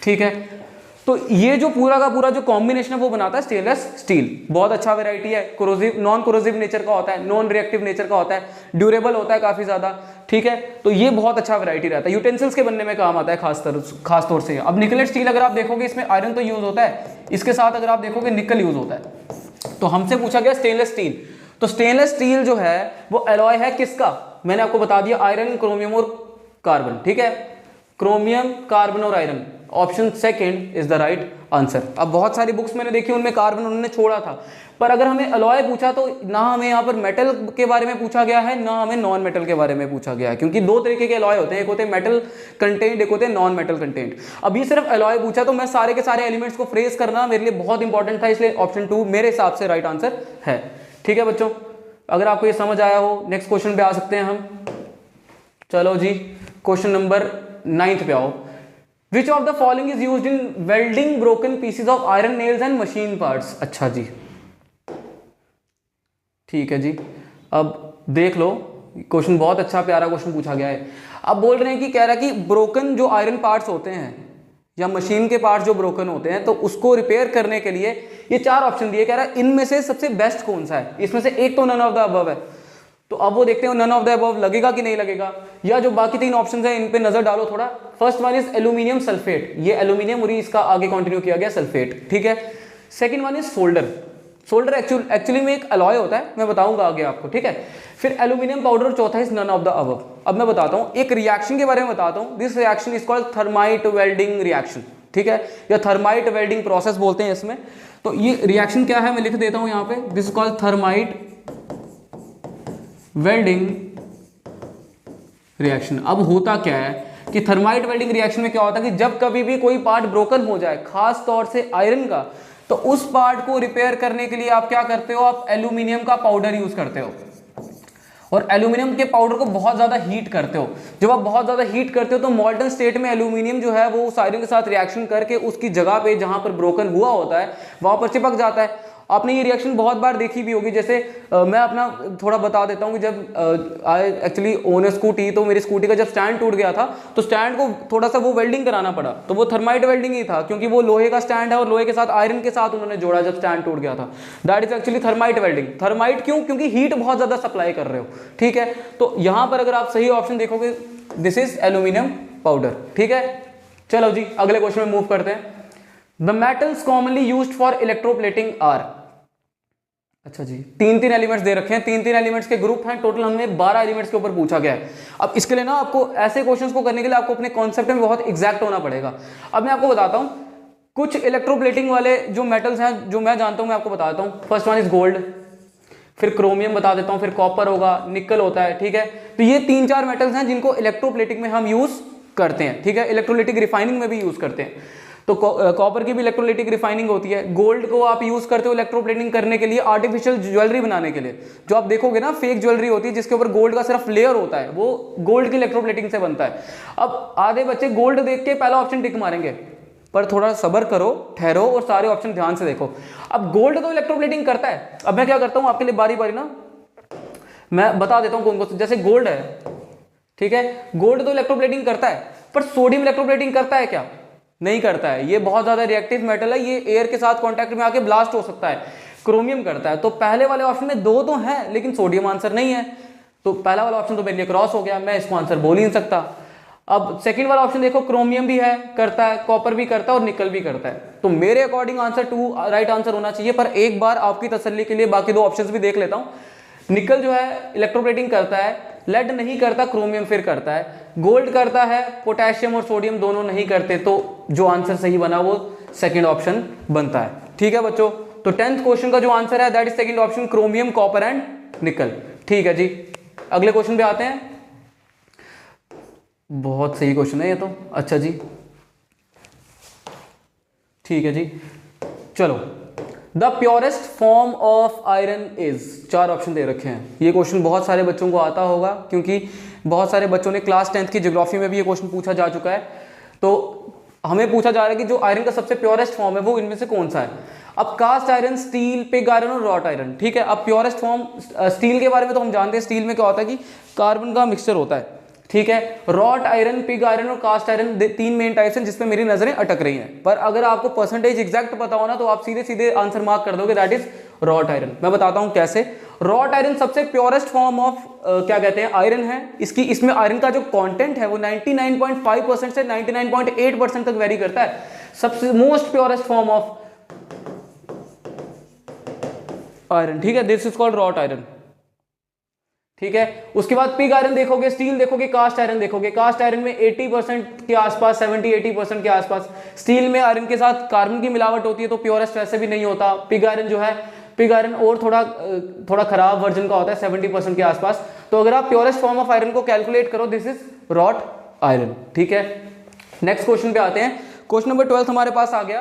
ठीक है। तो ये जो पूरा का पूरा जो कॉम्बिनेशन है वो बनाता है स्टेनलेस स्टील। बहुत अच्छा वैरायटी है, कोरोसिव नॉन कोरोसिव नेचर का होता है, नॉन रिएक्टिव नेचर का होता है, ड्यूरेबल होता है काफी ज्यादा, ठीक है। तो ये बहुत अच्छा वैरायटी रहता है, यूटेंसिल्स के बनने में काम आता है खास तौर से। अब निकलेट स्टील अगर आप देखोगे इसमें आयरन तो यूज होता है, इसके साथ अगर आप देखोगे निकल यूज होता है। तो हमसे पूछा गया स्टेनलेस स्टील, तो स्टेनलेस स्टील जो है वो एलॉय है किसका, मैंने आपको बता दिया आयरन, क्रोमियम और कार्बन, ठीक है। क्रोमियम, कार्बन और iron, option second is the right answer. अब बहुत सारी बुक्स मैंने देखी उनमें कार्बन उन्होंने छोड़ा था, पर अगर हमें अलॉय पूछा तो ना हमें यहाँ पर मेटल के बारे में पूछा गया है, ना हमें नॉन मेटल के बारे में पूछा गया है, क्योंकि दो तरीके के अलॉय होते हैं, एक होते हैं मेटल कंटेंट, एक होते हैं नॉन मेटल कंटेंट। अब ये सिर्फ अलॉय पूछा तो मैं सारे के सारे एलिमेंट्स को फ्रेज करना मेरे लिए बहुत इंपॉर्टेंट था, इसलिए ऑप्शन 2 मेरे हिसाब से राइट आंसर है, ठीक है बच्चों। अगर आपको ये समझ आया हो, नेक्स्ट क्वेश्चन पे आ सकते हैं हम। चलो जी, क्वेश्चन नंबर 9 पे आओ। Which of the following is used in welding broken pieces of iron nails and machine parts? अच्छा जी, ठीक है जी। अब देख लो, क्वेश्चन बहुत अच्छा प्यारा क्वेश्चन पूछा गया है। अब बोल रहे हैं कि कह रहा है कि ब्रोकन जो आयरन पार्ट्स होते हैं या मशीन के पार्ट्स जो ब्रोकन होते हैं, तो उसको रिपेयर करने के लिए ये 4 ऑप्शन दिए। कह रहा है इनमें से सबसे बेस्ट कौन सा है, इसमें से एक तो नन ऑफ द अबव है। तो अब वो देखते हैं नन ऑफ द अबव लगेगा कि नहीं लगेगा, या जो बाकी 3 ऑप्शंस हैं इन पे नजर डालो थोड़ा। First one is aluminium sulphate, ये एल्यूमिनियम और इसका आगे कंटिन्यू किया गया सल्फेट, ठीक है। Second one is solder, solder actually में एक अलॉय होता है, मैं बताऊंगा आगे आपको, ठीक है। फिर एल्यूमिनियम पाउडर और चौथा is none of the above. अब मैं बताता हूं एक रिएक्शन के बारे में बताता हूं, this reaction is called thermite welding reaction, ठीक है, या थर्माइट वेल्डिंग प्रोसेस बोलते हैं इसमें। तो ये रिएक्शन क्या है मैं लिख देता हूं यहाँ पे, this is called thermite welding reaction. अब होता क्या है कि थर्माइट वेल्डिंग रिएक्शन में क्या होता है कि जब कभी भी कोई पार्ट ब्रोकन हो जाए, खास तौर से आयरन का, तो उस पार्ट को रिपेयर करने के लिए आप क्या करते हो, आप एल्यूमिनियम का पाउडर यूज करते हो, और एल्यूमिनियम के पाउडर को बहुत ज्यादा हीट करते हो। जब आप बहुत ज्यादा हीट करते हो तो मॉल्टन स्टेट में एल्यूमिनियम जो है वो उस आयरन के साथ रिएक्शन करके उसकी जगह पे जहां पर ब्रोकन हुआ होता है वहां पर चिपक जाता है। आपने ये रिएक्शन बहुत बार देखी भी होगी। जैसे मैं अपना थोड़ा बता देता हूँ कि जब I actually own A scooty, तो मेरी स्कूटी का जब स्टैंड टूट गया था तो स्टैंड को थोड़ा सा वो वेल्डिंग कराना पड़ा, तो वो थर्माइट वेल्डिंग ही था, क्योंकि वो लोहे का स्टैंड है और लोहे के साथ आयरन के साथ उन्होंने जोड़ा जब स्टैंड टूट गया था। That is actually thermite welding. Thermite क्यों, क्योंकि हीट बहुत ज्यादा सप्लाई कर रहे हो, ठीक है। तो यहां पर अगर आप सही ऑप्शन देखोगे, दिस इज एल्यूमिनियम पाउडर, ठीक है। चलो जी अगले क्वेश्चन में मूव करते हैं। The metals commonly used for electroplating are, अच्छा जी, तीन तीन एलिमेंट्स दे रखे हैं, तीन तीन एलिमेंट्स के ग्रुप हैं, टोटल हमें 12 एलिमेंट्स के ऊपर पूछा गया है। अब इसके लिए ना आपको ऐसे क्वेश्चंस को करने के लिए आपको अपने कॉन्सेप्ट में बहुत एग्जैक्ट होना पड़ेगा। अब मैं आपको बताता हूं कुछ इलेक्ट्रोप्लेटिंग वाले जो मेटल्स हैं जो मैं जानता हूं, मैं आपको बताता हूं। फर्स्ट वन इज गोल्ड, फिर क्रोमियम बता देता हूं, फिर कॉपर होगा, निकल होता है, ठीक है। तो ये 3-4 मेटल्स हैं जिनको इलेक्ट्रोप्लेटिंग में हम यूज करते हैं, ठीक है, इलेक्ट्रोलाइटिक रिफाइनिंग में भी यूज करते हैं। तो कॉपर की भी इलेक्ट्रोलाइटिक रिफाइनिंग होती है। गोल्ड को आप यूज करते हो इलेक्ट्रोप्लेटिंग करने के लिए, आर्टिफिशियल ज्वेलरी बनाने के लिए। जो आप देखोगे ना फेक ज्वेलरी होती है जिसके ऊपर गोल्ड का सिर्फ लेयर होता है, वो गोल्ड की इलेक्ट्रोप्लेटिंग से बनता है। अब आधे बच्चे गोल्ड देख के पहला ऑप्शन टिक मारेंगे, पर थोड़ा सब्र करो, ठहरो और सारे ऑप्शन ध्यान से देखो। अब गोल्ड तो इलेक्ट्रोप्लेटिंग करता है। अब मैं क्या करता हूं आपके लिए बारी बारी ना मैं बता देता हूं कौन कौन। जैसे गोल्ड है, ठीक है, गोल्ड तो इलेक्ट्रोप्लेटिंग करता है, पर सोडियम इलेक्ट्रोप्लेटिंग करता है क्या? नहीं करता है। ये बहुत ज्यादा रिएक्टिव मेटल है, ये एयर के साथ कांटेक्ट में आके ब्लास्ट हो सकता है। क्रोमियम करता है। तो पहले वाले ऑप्शन में 2 तो है लेकिन सोडियम आंसर नहीं है, तो पहला वाला ऑप्शन तो मेरे लिए क्रॉस हो गया, मैं इसको आंसर बोल ही नहीं सकता। अब सेकंड वाला ऑप्शन देखो, क्रोमियम भी है, करता है, कॉपर भी करता है और निकल भी करता है। तो मेरे अकॉर्डिंग आंसर 2 राइट आंसर होना चाहिए। पर एक बार आपकी तसल्ली के लिए बाकी 2 ऑप्शंस भी देख लेता हूं। निकल जो है इलेक्ट्रोप्लेटिंग करता है, लेड नहीं करता, क्रोमियम फिर करता है, गोल्ड करता है, पोटेशियम और सोडियम दोनों नहीं करते। तो जो आंसर सही बना वो सेकंड ऑप्शन बनता है, ठीक है बच्चों। तो 10th क्वेश्चन का जो आंसर है that is second option, chromium, copper and निकल, ठीक है जी। अगले क्वेश्चन पे आते हैं। बहुत सही क्वेश्चन है ये तो, अच्छा जी, ठीक है जी। चलो, the purest form of iron is, 4 option दे रखे हैं। ये क्वेश्चन बहुत सारे बच्चों को आता होगा क्योंकि बहुत सारे बच्चों ने क्लास 10th की ज्योग्राफी में भी ये क्वेश्चन पूछा जा चुका है। तो हमें पूछा जा रहा है कि जो आयरन का सबसे प्योरेस्ट फॉर्म है वो इनमें से कौन सा है। अब cast iron, steel, pig iron और रॉट आयरन, ठीक है। अब प्योरेस्ट फॉर्म स्टील के बारे में तो हम जानते हैं, स्टील में क्या होता है कि कार्बन का मिक्सचर होता है, ठीक है। रॉट आयरन, पिग आयरन और कास्ट आयरन 3 मेन टाइप्स हैं जिसमें मेरी नजरें अटक रही हैं। पर अगर आपको परसेंटेज एग्जैक्ट पता हो ना तो आप सीधे सीधे आंसर मार्क कर दोगे, दैट इज रॉट आयरन। मैं बताता हूं कैसे। रॉट आयरन सबसे प्योरेस्ट फॉर्म ऑफ क्या कहते हैं आयरन है। इसमें आयरन का जो कंटेंट है वो 99.5% से 99.8% तक वेरी करता है। सबसे most purest form of iron, ठीक है, this is called rot iron, ठीक है। उसके बाद पिग आयरन देखोगे, स्टील देखोगे, कास्ट आयरन देखोगे। कास्ट आयरन में 80% के आसपास, 70-80% के आसपास। स्टील में आयरन के साथ कार्बन की मिलावट होती है तो प्योरेस्ट वैसे भी नहीं होता। पिग आयरन जो है, पिग आयरन और थोड़ा खराब वर्जन का होता है 70% के आसपास। तो अगर आप प्योरेस्ट फॉर्म ऑफ आयरन को कैलकुलेट करो, दिस इज रॉट आयरन, ठीक है। नेक्स्ट क्वेश्चन पे आते हैं। क्वेश्चन नंबर 12 हमारे पास आ गया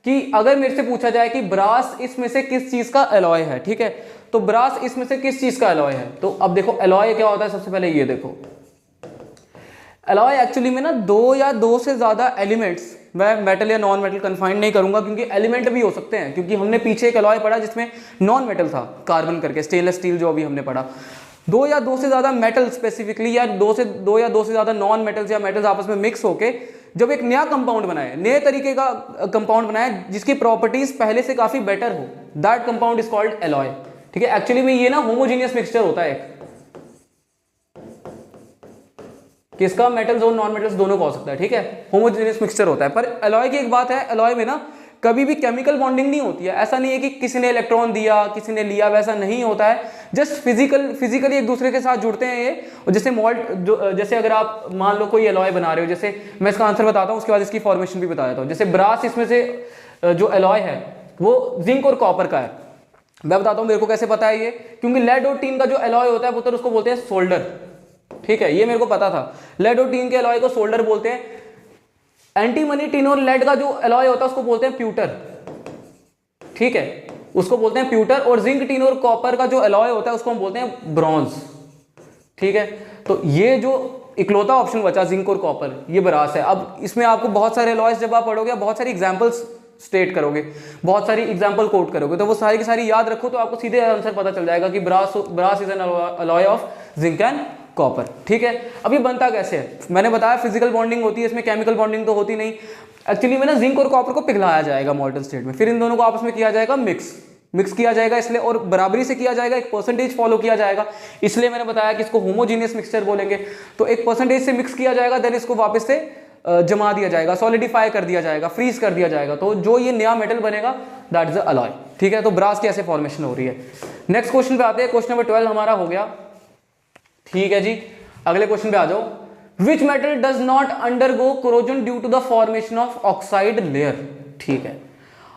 कि अगर मेरे से पूछा जाए कि ब्रास इसमें से किस चीज का एलॉय है, ठीक है। तो ब्रास इसमें से किस चीज का एलॉय है। तो अब देखो एलॉय क्या होता है, सबसे पहले ये देखो, एलॉय एक्चुअली में ना 2 या 2 से ज्यादा एलिमेंट्स, मैं मेटल या नॉन मेटल कन्फाइंड नहीं करूंगा क्योंकि एलिमेंट भी हो सकते हैं, क्योंकि हमने पीछे एक एलॉय पढ़ा जिसमें नॉन मेटल था, कार्बन करके, स्टेनलेस स्टील जो अभी हमने पढ़ा। 2 या 2 से ज्यादा मेटल स्पेसिफिकली, या 2 या 2 से ज्यादा नॉन मेटल्स या मेटल्स आपस में मिक्स होके जब एक नया कंपाउंड बनाए, नए तरीके का कंपाउंड बनाए जिसकी प्रॉपर्टीज पहले से काफी बेटर हो, that compound is called alloy, ठीक है। एक्चुअली में ये ना होमोजीनियस मिक्सचर होता है एक, किसका, मेटल्स और नॉन मेटल्स दोनों का हो सकता है, ठीक है, होमोजीनियस मिक्सचर होता है। पर एलॉय की एक बात है, एलॉय में ना कभी भी केमिकल बॉन्डिंग नहीं होती है। ऐसा नहीं है कि किसी ने इलेक्ट्रॉन दिया, किसी ने लिया, वैसा नहीं होता है। जस्ट फिजिकली एक दूसरे के साथ जुड़ते हैं ये। और जैसे जैसे अगर आप मान लो कोई एलॉय बना रहे हो, जैसे मैं इसका आंसर बताता हूँ उसके बाद इसकी फॉर्मेशन भी बता देता हूँ। जैसे ब्रास, इसमें से जो एलॉय है वो जिंक और कॉपर का है। मैं बताता हूँ मेरे को कैसे पता है ये, क्योंकि लेड और टीन का जो एलॉय होता है वो तो उसको बोलते हैं सोल्डर, ठीक है, ये मेरे को पता था। लेड और टीन के एलॉय को सोल्डर बोलते हैं। एंटीमनी, टिन और लेड का जो एलॉय होता है उसको बोलते हैं प्यूटर, ठीक है, उसको बोलते हैं प्यूटर। और जिंक, टिन और कॉपर का जो एलॉय होता है उसको हम बोलते हैं ब्रॉन्ज, ठीक है। तो ये जो इकलौता ऑप्शन बचा जिंक और कॉपर, ये ब्रास है। अब इसमें आपको बहुत सारे एलॉयज जब आप पढ़ोगे, बहुत सारी एग्जांपल्स स्टेट करोगे, बहुत सारी एग्जांपल कोट करोगे, तो वो सारी की सारी याद रखो तो आपको सीधे आंसर पता चल जाएगा कि brass is an alloy of zinc and copper, ठीक है। अब ये बनता कैसे है, मैंने बताया फिजिकल बॉन्डिंग होती है, इसमें केमिकल बॉन्डिंग तो होती नहीं। एक्चुअली में ना जिंक और कॉपर को पिघलाया जाएगा मॉल्टन स्टेट में, फिर इन दोनों को आपस में किया जाएगा मिक्स किया जाएगा, इसलिए, और बराबरी से किया जाएगा, एक परसेंटेज फॉलो किया जाएगा, इसलिए मैंने बताया कि इसको होमोजीनियस मिक्सचर बोलेंगे। तो एक परसेंटेज से मिक्स किया जाएगा, देन इसको वापस से जमा दिया जाएगा, सॉलिडिफाई कर दिया जाएगा, फ्रीज कर दिया जाएगा, तो जो ये नया मेटल बनेगा दैट इज अलॉय। ठीक है, तो ब्रास की ऐसे फॉर्मेशन हो रही है। नेक्स्ट क्वेश्चन पे आते हैं, क्वेश्चन नंबर 12 हमारा हो गया। ठीक है जी, अगले क्वेश्चन पे आ जाओ। Which metal does not undergo corrosion due to the formation of oxide layer. ठीक है,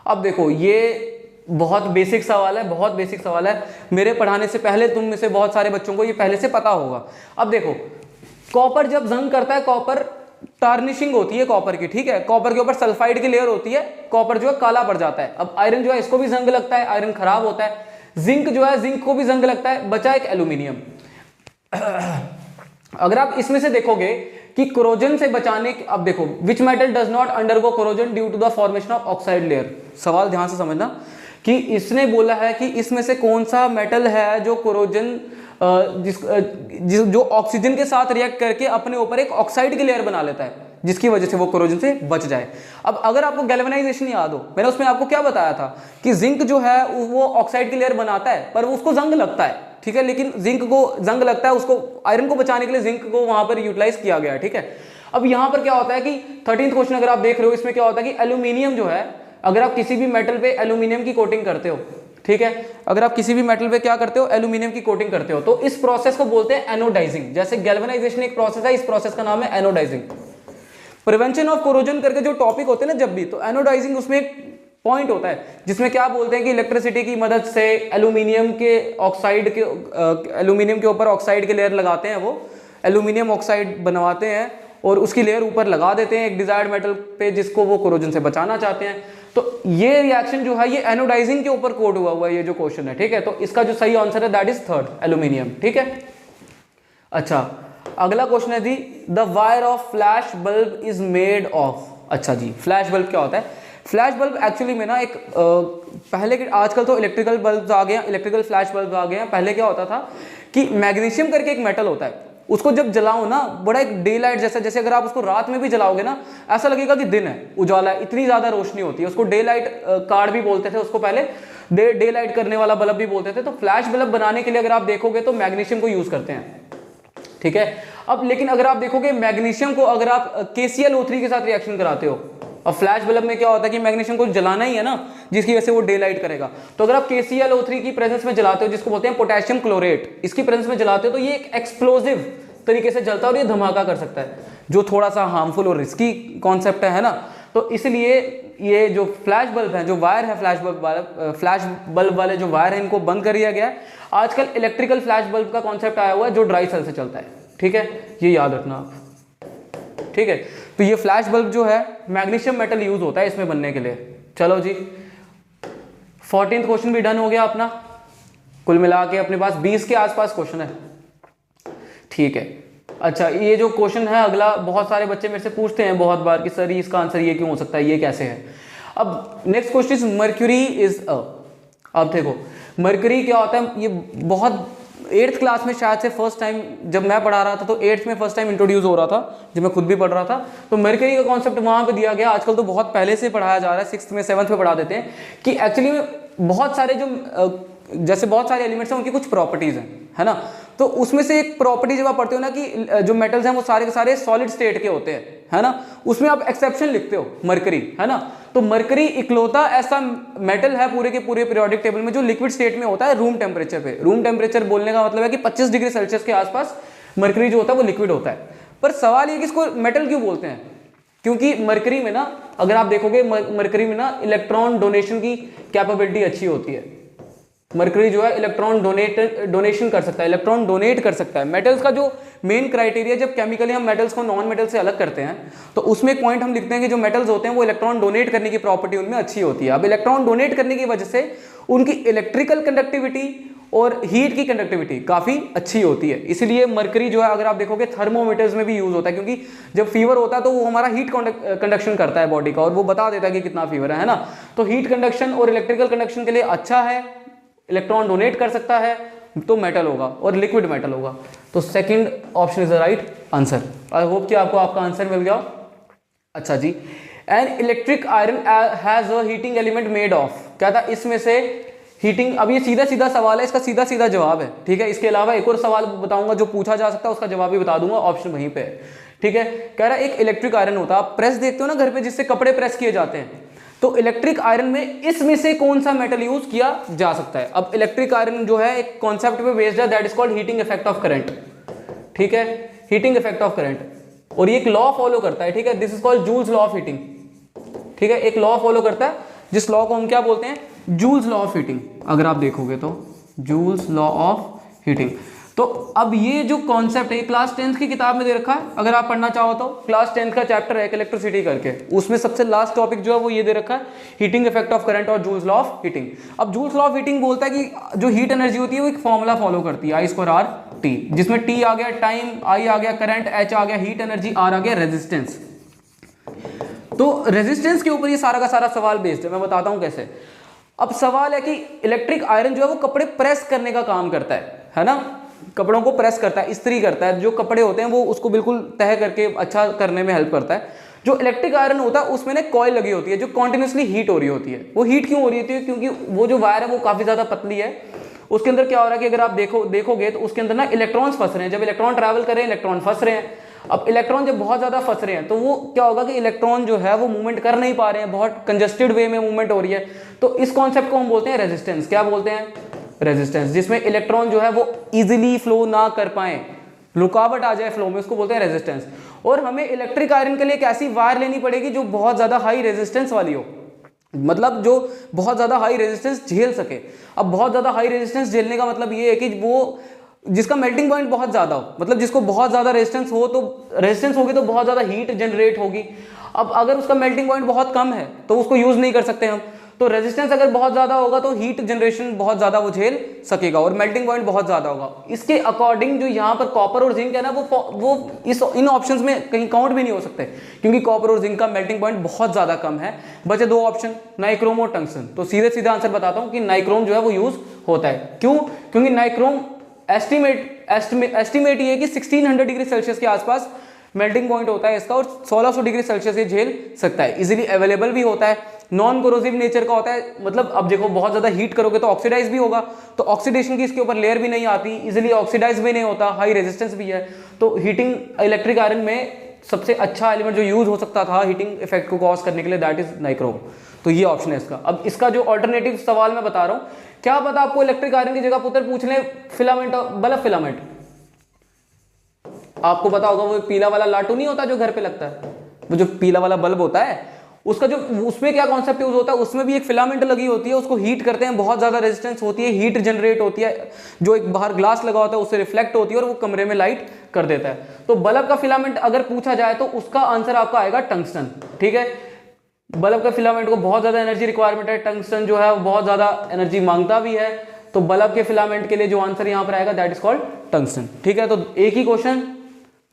अब देखो ये बहुत बेसिक सवाल है, बहुत बेसिक सवाल है, मेरे पढ़ाने से पहले तुम में से बहुत सारे बच्चों को ये पहले से पता होगा। अब देखो कॉपर जब जंग करता है, कॉपर टार्निशिंग होती है कॉपर की, ठीक है, कॉपर के ऊपर सल्फाइड की लेयर होती है, कॉपर जो है काला पड़ जाता है। अब आयरन जो है इसको भी जंग लगता है, आयरन खराब होता है। जिंक जो है, जिंक को भी जंग लगता है, बचा एक एल्यूमिनियम। अगर आप इसमें से देखोगे कि कोरोजन से बचाने की, अब देखो which metal does not undergo corrosion due to the formation of oxide layer. सवाल ध्यान से समझना कि इसने बोला है कि इसमें से कौन सा मेटल है जो कोरोजन जो ऑक्सीजन के साथ रिएक्ट करके अपने ऊपर एक ऑक्साइड की लेयर बना लेता है, जिसकी वजह से वो कोरोजन से बच जाए। अब अगर आपको गैल्वेनाइजेशन याद हो, मैंने उसमें आपको क्या बताया था कि जिंक जो है वो ऑक्साइड की लेयर बनाता है, पर उसको जंग लगता है। ठीक है, लेकिन जिंक को जंग लगता है, उसको आयरन को बचाने के लिए जिंक को वहां पर यूटिलाइज किया गया है। ठीक है, अब यहां पर क्या होता है कि 13th क्वेश्चन अगर आप देख रहे हो, इसमें क्या होता है कि एल्यूमिनियम जो है, अगर आप किसी भी मेटल पे एल्यूमिनियम की कोटिंग करते हो, ठीक है, अगर आप किसी भी मेटल पे क्या करते हो, एल्यूमिनियम की कोटिंग करते हो, तो इस प्रोसेस को बोलते हैं एनोडाइजिंग। जैसे गैल्वेनाइजेशन एक प्रोसेस है, इस प्रोसेस का नाम है एनोडाइजिंग। प्रिवेंशन ऑफ कोरोजन करके जो टॉपिक होते हैं ना, जब भी, तो एनोडाइजिंग उसमें एक पॉइंट होता है जिसमें क्या बोलते हैं कि इलेक्ट्रिसिटी की मदद से एल्यूमिनियम के ऑक्साइड के एल्यूमिनियम के ऊपर ऑक्साइड की लेयर लगाते हैं, वो एल्यूमिनियम ऑक्साइड बनवाते हैं और उसकी लेयर ऊपर लगा देते हैं एक डिजायर्ड मेटल पे, जिसको वो कोरोजन से बचाना चाहते हैं। तो ये रिएक्शन जो है ये एनोडाइजिंग के ऊपर कोड हुआ है, ये जो क्वेश्चन है। ठीक है, तो इसका जो सही आंसर है दैट इज 3rd, एल्यूमिनियम। ठीक है, अच्छा अगला क्वेश्चन है जी, the wire of flash bulb is made of. अच्छा जी, फ्लैश बल्ब क्या होता है? फ्लैश बल्ब एक्चुअली में ना एक पहले के, आजकल तो इलेक्ट्रिकल बल्ब आ गए हैं, इलेक्ट्रिकल फ्लैश बल्ब आ गए हैं। पहले क्या होता था कि मैग्नीशियम करके एक मेटल होता है, उसको जब जलाओ ना, बड़ा एक डे लाइट जैसा, जैसे अगर आप उसको रात में भी जलाओगे ना, ऐसा लगेगा कि दिन है, उजाला है, इतनी ज्यादा रोशनी होती है। उसको डे लाइट कार्ड भी बोलते थे, उसको पहले डे लाइट करने वाला बल्ब भी बोलते थे। तो फ्लैश बल्ब बनाने के लिए अगर आप देखोगे तो मैग्नीशियम को यूज करते हैं। ठीक है, अब लेकिन अगर आप देखोगे मैग्नीशियम को अगर आप KClO3 के साथ रिएक्शन कराते हो, अब फ्लैश बल्ब में क्या होता है कि मैग्नीशियम को जलाना ही है ना, जिसकी वजह से वो डे लाइट करेगा। तो अगर आप KClO3 की प्रेजेंस में जलाते हो, जिसको बोलते हैं पोटेशियम क्लोरेट, इसकी प्रेजेंस में जलाते हो, तो ये एक एक्सप्लोसिव तरीके से जलता है और ये धमाका कर सकता है, जो थोड़ा सा हार्मफुल और रिस्की कॉन्सेप्ट है ना। तो इसलिए ये जो फ्लैश बल्ब है, जो वायर है फ्लैश बल्ब वाले जो वायर है, इनको बंद कर दिया गया है। आजकल इलेक्ट्रिकल फ्लैश बल्ब का कॉन्सेप्ट आया हुआ है जो ड्राई सेल से चलता है। ठीक है, ये याद रखना आप। ठीक है, तो ये फ्लैश बल्ब जो है मैग्नीशियम मेटल यूज होता है इसमें बनने के लिए। चलो जी, 14th क्वेश्चन भी डन हो गया अपना। कुल मिला के अपने पास 20 के आसपास क्वेश्चन है। ठीक है, अच्छा ये जो क्वेश्चन है अगला, बहुत सारे बच्चे मेरे से पूछते हैं बहुत बार कि सर इसका आंसर ये क्यों हो सकता है, ये कैसे है। अब next question is mercury is a. अब देखो मर्क्यूरी क्या होता है, ये बहुत 8th क्लास में शायद से फर्स्ट टाइम जब मैं पढ़ा रहा था, तो 8th में फर्स्ट टाइम इंट्रोड्यूस हो रहा था, जब मैं खुद भी पढ़ रहा था। तो मर्क्यूरी का कॉन्सेप्ट वहां पे दिया गया। आजकल तो बहुत पहले से पढ़ाया जा रहा है, 6th में 7th में पढ़ा देते हैं कि एक्चुअली में बहुत सारे जो जैसे बहुत सारे एलिमेंट्स हैं उनकी कुछ प्रॉपर्टीज हैं, है ना। तो उसमें से एक प्रॉपर्टी जब आप पढ़ते हो ना कि जो मेटल्स हैं वो सारे के सारे सॉलिड स्टेट के होते हैं, है ना, उसमें आप एक्सेप्शन लिखते हो मरकरी, है ना। तो मरकरी इकलौता ऐसा मेटल है पूरे के पूरे पीरियोडिक टेबल में जो लिक्विड स्टेट में होता है रूम टेम्परेचर पे। रूम टेम्परेचर बोलने का मतलब है कि 25 डिग्री सेल्सियस के आसपास मरकरी जो होता है वो लिक्विड होता है। पर सवाल ये कि इसको मेटल क्यों बोलते हैं, क्योंकि मरकरी में ना अगर आप देखोगे मरकरी में ना इलेक्ट्रॉन डोनेशन की कैपेबिलिटी अच्छी होती है। मरकरी जो है इलेक्ट्रॉन डोनेशन कर सकता है, इलेक्ट्रॉन डोनेट कर सकता है। मेटल्स का जो मेन क्राइटेरिया, जब केमिकली हम मेटल्स को नॉन मेटल से अलग करते हैं तो उसमें एक पॉइंट हम लिखते हैं कि जो मेटल्स होते हैं वो इलेक्ट्रॉन डोनेट करने की प्रॉपर्टी उनमें अच्छी होती है। अब इलेक्ट्रॉन डोनेट करने की वजह से उनकी इलेक्ट्रिकल कंडक्टिविटी और हीट की कंडक्टिविटी काफी अच्छी होती है। इसलिए मरकरी जो है अगर आप देखोगे थर्मोमीटर्स में भी यूज होता है, क्योंकि जब फीवर होता है तो वो हमारा हीट कंडक्शन करता है बॉडी का और वो बता देता है कि कितना फीवर है ना। तो हीट कंडक्शन और इलेक्ट्रिकल कंडक्शन के लिए अच्छा है, इलेक्ट्रॉन डोनेट कर सकता है, तो मेटल होगा और लिक्विड मेटल होगा। तो second option is the right answer. I hope कि आपको आपका आंसर मिल गया। अच्छा जी, an electric iron has a heating element made of, क्या था इसमें से हीटिंग, अब ये सीधा सीधा सवाल है, इसका सीधा सीधा जवाब है, ठीक है। इसके अलावा एक और सवाल बताऊंगा जो पूछा जा सकता है, उसका जवाब भी बता दूंगा, ऑप्शन वहीं पे है, ठीक है। कह रहा है एक इलेक्ट्रिक आयरन होता है, आप प्रेस देखते हो ना घर पे जिससे कपड़े प्रेस किए जाते हैं, तो इलेक्ट्रिक आयरन में इसमें से कौन सा मेटल यूज किया जा सकता है। अब इलेक्ट्रिक आयरन जो है एक कॉन्सेप्ट पे बेस्ड है, that is called heating effect of current, ठीक है, हीटिंग इफेक्ट ऑफ करंट, और ये एक लॉ फॉलो करता है, ठीक है, this is called joules law of heating, ठीक है, एक लॉ फॉलो करता है जिस लॉ को हम क्या बोलते हैं, जूल्स लॉ ऑफ हीटिंग। अगर आप देखोगे तो जूल्स लॉ ऑफ हीटिंग। तो अब ये जो कॉन्सेप्ट है क्लास 10th की किताब में दे रखा है, अगर आप पढ़ना चाहो तो क्लास 10th का चैप्टर है इलेक्ट्रिसिटी करके, उसमें सबसे लास्ट टॉपिक जो है वो ये दे रखा है, हीटिंग इफेक्ट ऑफ करंट और जूल्स लॉ ऑफ हीटिंग। अब जूल्स लॉ ऑफ हीटिंग बोलता है कि जो हीट एनर्जी होती है वो एक फॉर्मूला फॉलो करती है, I²R T, जिसमें T आ गया टाइम, I आ गया करंट, H आ गया हीट एनर्जी, R आ गया रेजिस्टेंस। तो रेजिस्टेंस के ऊपर ये सारा का सारा सवाल बेस्ड है, मैं बताता हूं कैसे। अब सवाल है कि इलेक्ट्रिक आयरन जो है वो कपड़े प्रेस करने का काम करता है ना, कपड़ों को प्रेस करता है, इस्त्री करता है, जो कपड़े होते हैं वो उसको बिल्कुल तह करके अच्छा करने में हेल्प करता है। जो इलेक्ट्रिक आयरन होता है उसमें ना कॉइल लगी होती है जो कॉन्टिन्यूसली हीट हो रही होती है। वो हीट क्यों हो रही होती है, क्योंकि वो जो वायर है वो काफी ज्यादा पतली है, उसके अंदर क्या हो रहा है कि अगर आप देखोगे तो उसके अंदर ना इलेक्ट्रॉन्स फंस रहे हैं, जब इलेक्ट्रॉन ट्रैवल कर रहे हैं इलेक्ट्रॉन फंस रहे हैं। अब इलेक्ट्रॉन जब बहुत ज्यादा फंस रहे हैं तो वो क्या होगा कि इलेक्ट्रॉन जो है वो मूवमेंट कर नहीं पा रहे हैं, बहुत कंजस्टेड वे में मूवमेंट हो रही है। तो इस कॉन्सेप्ट को हम बोलते हैं रेजिस्टेंस। क्या बोलते हैं, रेजिस्टेंस, जिसमें इलेक्ट्रॉन जो है वो इजीली फ्लो ना कर पाए, रुकावट आ जाए फ्लो में, उसको बोलते हैं रेजिस्टेंस। और हमें इलेक्ट्रिक आयरन के लिए एक ऐसी वायर लेनी पड़ेगी जो बहुत ज्यादा हाई रेजिस्टेंस वाली हो, मतलब जो बहुत ज्यादा हाई रेजिस्टेंस झेल सके। अब बहुत ज्यादा हाई रेजिस्टेंस झेलने का मतलब ये है कि वो जिसका मेल्टिंग पॉइंट बहुत ज्यादा हो, मतलब जिसको बहुत ज्यादा रेजिस्टेंस हो, तो रेजिस्टेंस होगी तो बहुत ज्यादा हीट जनरेट होगी। अब अगर उसका मेल्टिंग पॉइंट बहुत कम है तो उसको यूज नहीं कर सकते हम। तो रेजिस्टेंस अगर बहुत ज्यादा होगा तो हीट जनरेशन बहुत ज्यादा वो झेल सकेगा और मेल्टिंग पॉइंट बहुत ज्यादा होगा। इसके अकॉर्डिंग जो यहाँ पर कॉपर और जिंक है ना वो इन ऑप्शंस में कहीं काउंट भी नहीं हो सकते, क्योंकि कॉपर और जिंक का मेल्टिंग पॉइंट बहुत ज्यादा कम है। बचे दो ऑप्शन, नाइक्रोम और टंगस्टन। तो सीधे सीधा आंसर बताता हूँ कि नाइक्रोम जो है वो यूज होता है। क्यों, क्योंकि नाइक्रोम एस्टिमेट ये है कि 1600 डिग्री सेल्सियस के आसपास मेल्टिंग पॉइंट होता है इसका, और 1600 डिग्री सेल्सियस ये झेल सकता है, इजीली अवेलेबल भी होता है, नॉन कोरोसिव नेचर का होता है। मतलब अब देखो बहुत ज्यादा हीट करोगे तो ऑक्सीडाइज भी होगा, तो ऑक्सीडेशन की इसके ऊपर लेयर भी नहीं आती, इजीली ऑक्सीडाइज भी नहीं होता, हाई रेजिस्टेंस भी है। तो हीटिंग इलेक्ट्रिक आयरन में सबसे अच्छा एलिमेंट जो यूज हो सकता था हीटिंग इफेक्ट को कॉज करने के लिए, दैट इज नाइक्रोम। तो ये ऑप्शन है इसका। अब इसका जो ऑल्टरनेटिव सवाल मैं बता रहा हूं, क्या पता आपको इलेक्ट्रिक आयरन की जगह पुत्र पूछ ले फिलामेंट, बल्ब फिलामेंट। आपको पता होगा वो पीला वाला लाटू नहीं होता जो घर पे लगता है, वो जो पीला वाला बल्ब होता है, उसका जो उसमें क्या कॉन्सेप्ट यूज होता है, उसमें भी एक फिलामेंट लगी होती है, उसको हीट करते हैं, बहुत ज्यादा रेजिस्टेंस होती है, हीट जनरेट होती है, जो एक बाहर ग्लास लगा होता है उससे रिफ्लेक्ट होती है और वो कमरे में लाइट कर देता है। तो बल्ब का फिलामेंट अगर पूछा जाए तो उसका आंसर आपका आएगा टंगस्टन, ठीक है। बल्ब का फिलामेंट को बहुत ज्यादा एनर्जी रिक्वायरमेंट है, टंगस्टन जो है वो बहुत ज्यादा एनर्जी मांगता भी है, तो बल्ब के फिलामेंट के लिए जो आंसर यहाँ पर आएगा दैट इज कॉल्ड टंगस्टन, ठीक है। तो एक ही क्वेश्चन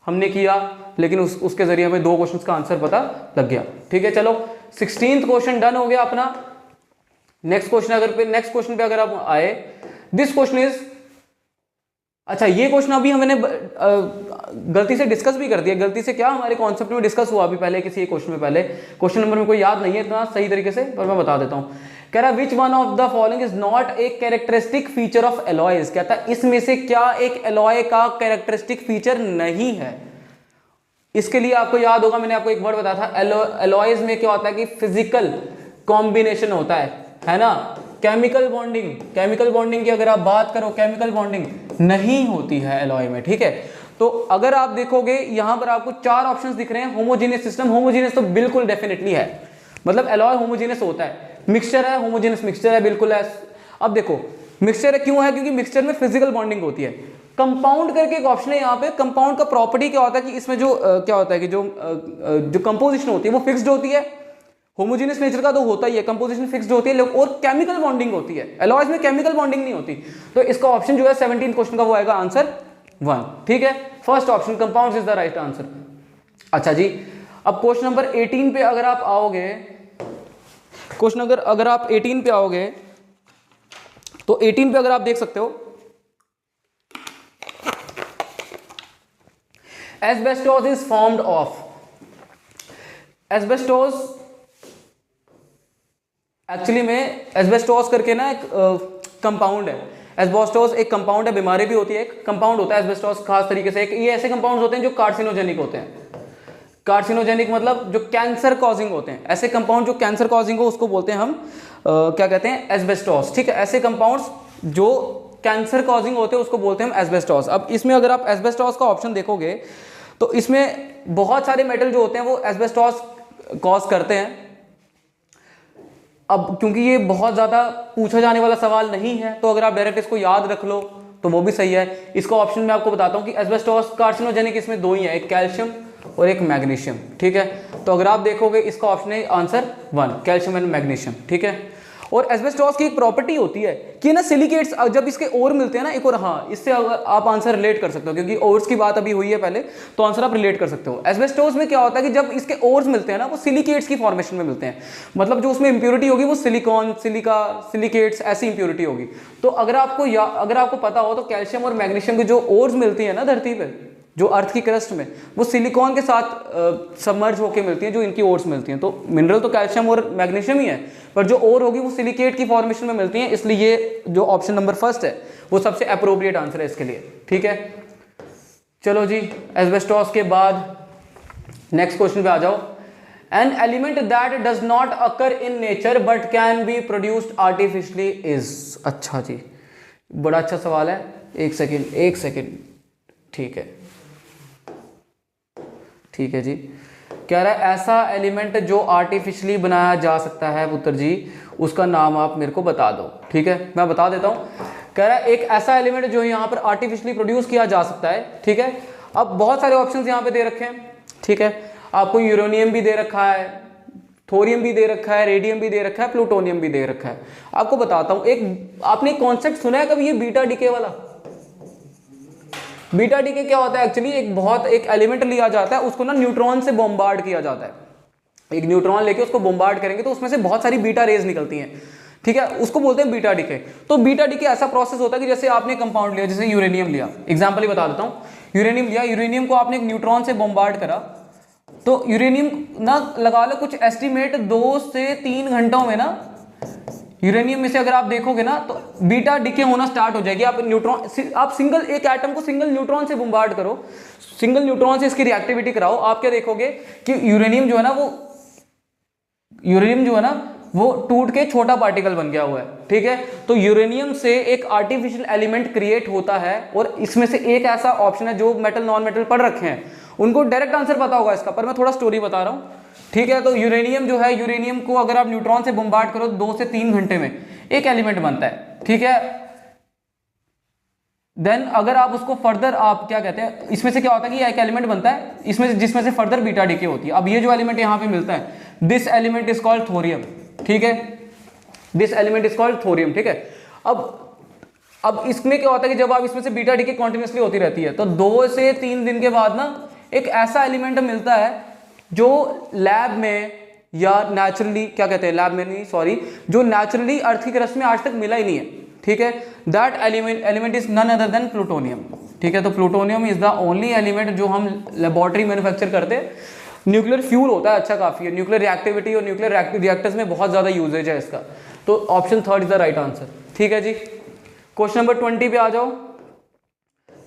हमने किया, लेकिन उसके जरिए हमें दो क्वेश्चंस का आंसर पता लग गया, ठीक है। चलो 16th क्वेश्चन डन हो गया अपना। नेक्स्ट क्वेश्चन पे अगर आप आए, दिस क्वेश्चन इज, अच्छा ये क्वेश्चन अभी हमने गलती से डिस्कस भी कर दिया। गलती से क्या, हमारे कॉन्सेप्ट में डिस्कस हुआ अभी पहले किसी क्वेश्चन में, पहले क्वेश्चन नंबर में कोई याद नहीं है इतना सही तरीके से, पर मैं बता देता हूं। कह रहा विच one of the following is not a characteristic feature of alloys. कहता है इसमें से क्या एक एलॉय का कैरेक्टरिस्टिक फीचर नहीं है। इसके लिए आपको याद होगा, मैंने आपको एक वर्ड बताया था, एलॉयज में क्या होता है कि फिजिकल कॉम्बिनेशन होता है ना, केमिकल बॉन्डिंग की अगर आप बात करो, केमिकल बॉन्डिंग नहीं होती है एलॉय में, ठीक है। तो अगर आप देखोगे यहां पर आपको चार ऑप्शंस दिख रहे हैं। होमोजेनियस सिस्टम, होमोजेनियस तो बिल्कुल डेफिनेटली है, मतलब एलॉय होमोजेनियस होता है। मिक्सचर है, होमोजेनियस मिक्सचर है, बिल्कुल है। अब देखो मिक्सचर है, क्यों है, क्योंकि मिक्सचर में फिजिकल बॉन्डिंग होती है। कंपाउंड करके एक ऑप्शन है यहाँ पे। कंपाउंड का प्रॉपर्टी क्या होता है कि इसमें जो क्या होता है कि जो कंपोजिशन होती है वो फिक्स्ड होती है। होमोजेनियस नेचर का तो होता ही है, कंपोजिशन फिक्स्ड होती है, और केमिकल बॉन्डिंग होती है। एलॉयज में केमिकल बॉन्डिंग नहीं होती। तो इसका ऑप्शन जो है 17 क्वेश्चन का वो आएगा आंसर 1, ठीक है। First option compounds is the right answer. अच्छा जी, अब क्वेश्चन नंबर 18 पे अगर आप आओगे, क्वेश्चन अगर आप 18 पे आओगे तो 18 पे अगर आप देख सकते हो, asbestos is formed of, asbestos actually में एस्बेस्टोस करके ना एक कंपाउंड है। एस्बेस्टोस एक कंपाउंड है, बीमारी भी होती है, एक कंपाउंड होता है एस्बेस्टोस खास तरीके से। एक ये ऐसे कंपाउंड्स होते हैं जो कार्सिनोजेनिक होते हैं। कार्सिनोजेनिक मतलब जो कैंसर कॉजिंग होते हैं, ऐसे कंपाउंड जो कैंसर कॉजिंग हो उसको बोलते हैं हम क्या कहते हैं, एस्बेस्टोस। ठीक है, ऐसे कंपाउंड्स जो कैंसर कॉजिंग होते हैं उसको बोलते हैं हम एस्बेस्टोस। अब इसमें अगर आप एस्बेस्टोस का ऑप्शन देखोगे तो इसमें बहुत सारे मेटल जो होते हैं वो एस्बेस्टोस कॉज करते हैं। अब क्योंकि ये बहुत ज़्यादा पूछा जाने वाला सवाल नहीं है तो अगर आप डायरेक्ट इसको याद रख लो तो वो भी सही है। इसका ऑप्शन मैं आपको बताता हूँ कि एस्बेस्टोस कार्सिनोजेनिक इसमें दो ही है, एक कैल्शियम और एक मैग्नीशियम। ठीक है, तो अगर आप देखोगे इसका ऑप्शन है आंसर 1, कैल्शियम एंड मैग्नीशियम। ठीक है, और एस्बेस्टोस की एक प्रॉपर्टी होती है कि ना सिलिकेट्स जब इसके ओर मिलते हैं ना, एक और, हाँ इससे आप आंसर रिलेट कर सकते हो क्योंकि ओर्स की बात अभी हुई है पहले, तो आंसर आप रिलेट कर सकते हो। एस्बेस्टोस में क्या होता है कि जब इसके ओर्स मिलते हैं ना वो सिलिकेट्स की फॉर्मेशन में मिलते हैं, मतलब जो उसमें इंप्योरिटी होगी वो सिलिकॉन, सिलिका, सिलिकेट्स ऐसी इंप्योरिटी होगी। तो अगर आपको पता हो तो कैल्शियम और मैग्नीशियम की जो ओर्स मिलती है ना धरती पे, जो अर्थ की क्रस्ट में, वो सिलिकॉन के साथ सबमर्ज होकर मिलती हैं, जो इनकी ओर्स मिलती हैं। तो मिनरल तो कैल्शियम और मैग्नीशियम ही है, पर जो ओर होगी वो सिलिकेट की फॉर्मेशन में मिलती हैं, इसलिए ये जो ऑप्शन नंबर फर्स्ट है वो सबसे अप्रोप्रिएट आंसर है इसके लिए। ठीक है, चलो जी, एस्बेस्टोस के बाद नेक्स्ट क्वेश्चन पे आ जाओ। An element that does not occur in nature but can be produced artificially is. अच्छा जी, बड़ा अच्छा सवाल है, एक सेकेंड। ठीक है जी, कह रहा है ऐसा एलिमेंट जो आर्टिफिशियली बनाया जा सकता है पुत्र जी, उसका नाम आप मेरे को बता दो। ठीक है, मैं बता देता हूँ। कह रहा है एक ऐसा एलिमेंट जो यहाँ पर आर्टिफिशियली प्रोड्यूस किया जा सकता है। ठीक है, अब बहुत सारे ऑप्शंस यहाँ पे दे रखे हैं। ठीक है, आपको यूरेनियम भी दे रखा है, थोरियम भी दे रखा है, रेडियम भी दे रखा है, प्लूटोनियम भी दे रखा है। आपको बताता हूँ, एक आपने कॉन्सेप्ट सुना है कभी, ये बीटा डीके वाला? बीटा डीके क्या होता है एक्चुअली, एक एलिमेंट लिया जाता है, उसको ना न्यूट्रॉन से बॉम्बार्ड किया जाता है। एक न्यूट्रॉन लेके उसको बॉम्बार्ड करेंगे तो उसमें से बहुत सारी बीटा रेज निकलती हैं। ठीक है, उसको बोलते हैं बीटा डीके। तो बीटा डीके ऐसा प्रोसेस होता है कि जैसे आपने कंपाउंड लिया, जैसे यूरेनियम लिया, एग्जांपल ही बता देता हूँ। यूरेनियम लिया, यूरेनियम को आपने एक न्यूट्रॉन से बॉम्बार्ड करा, तो यूरेनियम ना लगा लो कुछ एस्टिमेट 2 से 3 घंटों में ना यूरेनियम में से अगर आप देखोगे ना तो बीटा डीके होना स्टार्ट हो जाएगी। आप सिंगल एक एटम को सिंगल न्यूट्रॉन से बॉम्बार्ड करो, सिंगल न्यूट्रॉन से इसकी रिएक्टिविटी कराओ, आप क्या देखोगे कि यूरेनियम जो है ना वो टूट के छोटा पार्टिकल बन गया हुआ है। ठीक है, तो यूरेनियम से एक आर्टिफिशियल एलिमेंट क्रिएट होता है, और इसमें से एक ऐसा ऑप्शन है जो मेटल नॉन मेटल पढ़ रखे हैं उनको डायरेक्ट आंसर पता होगा इसका, पर मैं थोड़ा स्टोरी बता रहा हूँ। ठीक है, तो यूरेनियम जो है, यूरेनियम को अगर आप न्यूट्रॉन से बॉम्बार्ड करो 2 से 3 घंटे में एक एलिमेंट बनता है। ठीक है, देन अगर आप उसको फर्दर आप क्या कहते हैं, इसमें से क्या होता है कि एक एलिमेंट बनता है इसमें, जिसमें से फर्दर बीटा डीके होती है। अब ये जो एलिमेंट यहाँ पे मिलता है, this element is called thorium. ठीक है, this element is called thorium. ठीक है, अब इसमें क्या होता है कि जब आप इसमें से बीटा डीके कंटिन्यूअसली होती रहती है तो 2 से 3 दिन के बाद ना एक ऐसा एलिमेंट मिलता है जो लैब में या नेचुरली, क्या कहते हैं, लैब में नहीं सॉरी, जो नेचुरली अर्थ की क्रस्ट में आज तक मिला ही नहीं है। ठीक है, that element is none other than plutonium. ठीक है, तो plutonium is the only element जो हम लेबोरेटरी मैन्युफैक्चर करते हैं। न्यूक्लियर फ्यूल होता है, अच्छा काफी है, न्यूक्लियर रिएक्टिविटी और न्यूक्लियर रिएक्टर्स में बहुत ज्यादा यूजेज है इसका। तो option 3 is the right answer. ठीक है जी, क्वेश्चन नंबर 20 पे आ जाओ।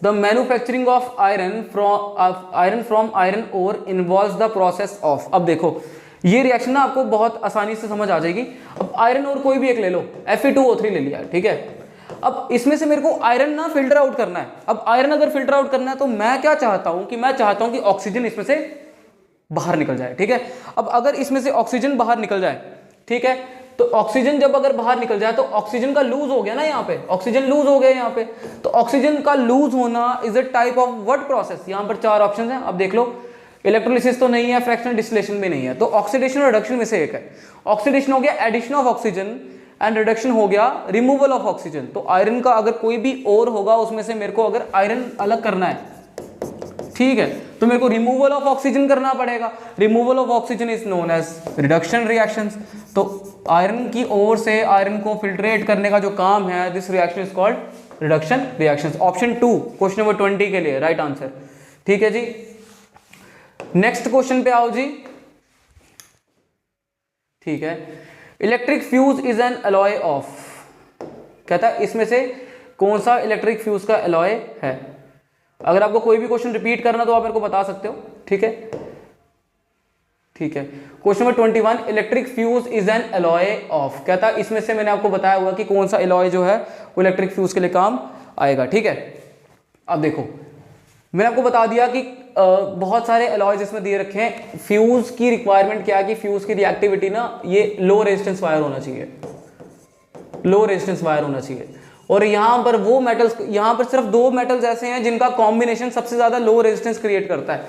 The manufacturing of iron from iron ore involves the process of. अब देखो ये रिएक्शन ना आपको बहुत आसानी से समझ आ जाएगी। अब आयरन और कोई भी एक ले लो, Fe2O3 ले लिया। ठीक है, अब इसमें से मेरे को आयरन ना फिल्टर आउट करना है। अब आयरन अगर फिल्टर आउट करना है तो मैं क्या चाहता हूं कि ऑक्सीजन इसमें से बाहर निकल जाए। ठीक है, अब अगर इसमें से ऑक्सीजन बाहर निकल जाए, ठीक है, तो ऑक्सीजन जब अगर बाहर निकल जाए तो ऑक्सीजन का लूज हो गया ना, यहाँ पे ऑक्सीजन लूज हो गया यहाँ पे। तो ऑक्सीजन का लूज होना is a type of what process? यहाँ पर 4 ऑप्शन है, अब देख लो। इलेक्ट्रोलिसिस तो नहीं है, फ्रैक्शनल डिस्टिलेशन भी नहीं है, तो ऑक्सीडेशन और रिडक्शन में से एक है। ऑक्सीडेशन हो गया addition of oxygen and reduction हो गया रिमूवल ऑफ ऑक्सीजन। तो आयरन का अगर कोई भी और होगा उसमें से मेरे को अगर आयरन अलग करना है, ठीक है, तो मेरे को रिमूवल ऑफ ऑक्सीजन करना पड़ेगा। Removal of oxygen is known as reduction reactions. तो आयरन की ओर से आयरन को फिल्ट्रेट करने का जो काम है, this reaction is called reduction reactions. Option 2 question number 20 के लिए राइट आंसर। ठीक है जी, नेक्स्ट क्वेश्चन पे आओ जी। ठीक है, electric fuse is an alloy of, कहता है इसमें से कौन सा इलेक्ट्रिक फ्यूज का एलॉय है। अगर आपको कोई भी क्वेश्चन रिपीट करना तो आप मेरे को बता सकते हो, ठीक है। ठीक है, question number 21, electric fuse is an alloy of. कहता है इसमें से मैंने आपको बताया हुआ कि कौन सा एलॉय जो है वो इलेक्ट्रिक फ्यूज के लिए काम आएगा, ठीक है। अब देखो मैंने आपको बता दिया कि बहुत सारे एलॉयज इसमें दिए रखे हैं। फ्यूज की रिक्वायरमेंट क्या है कि फ्यूज की रिएक्टिविटी ना ये लो रेजिस्टेंस वायर होना चाहिए, लो रेजिस्टेंस वायर होना चाहिए। और यहां पर वो मेटल्स, यहां पर सिर्फ 2 मेटल्स ऐसे हैं जिनका कॉम्बिनेशन सबसे ज्यादा लो रेजिस्टेंस क्रिएट करता है,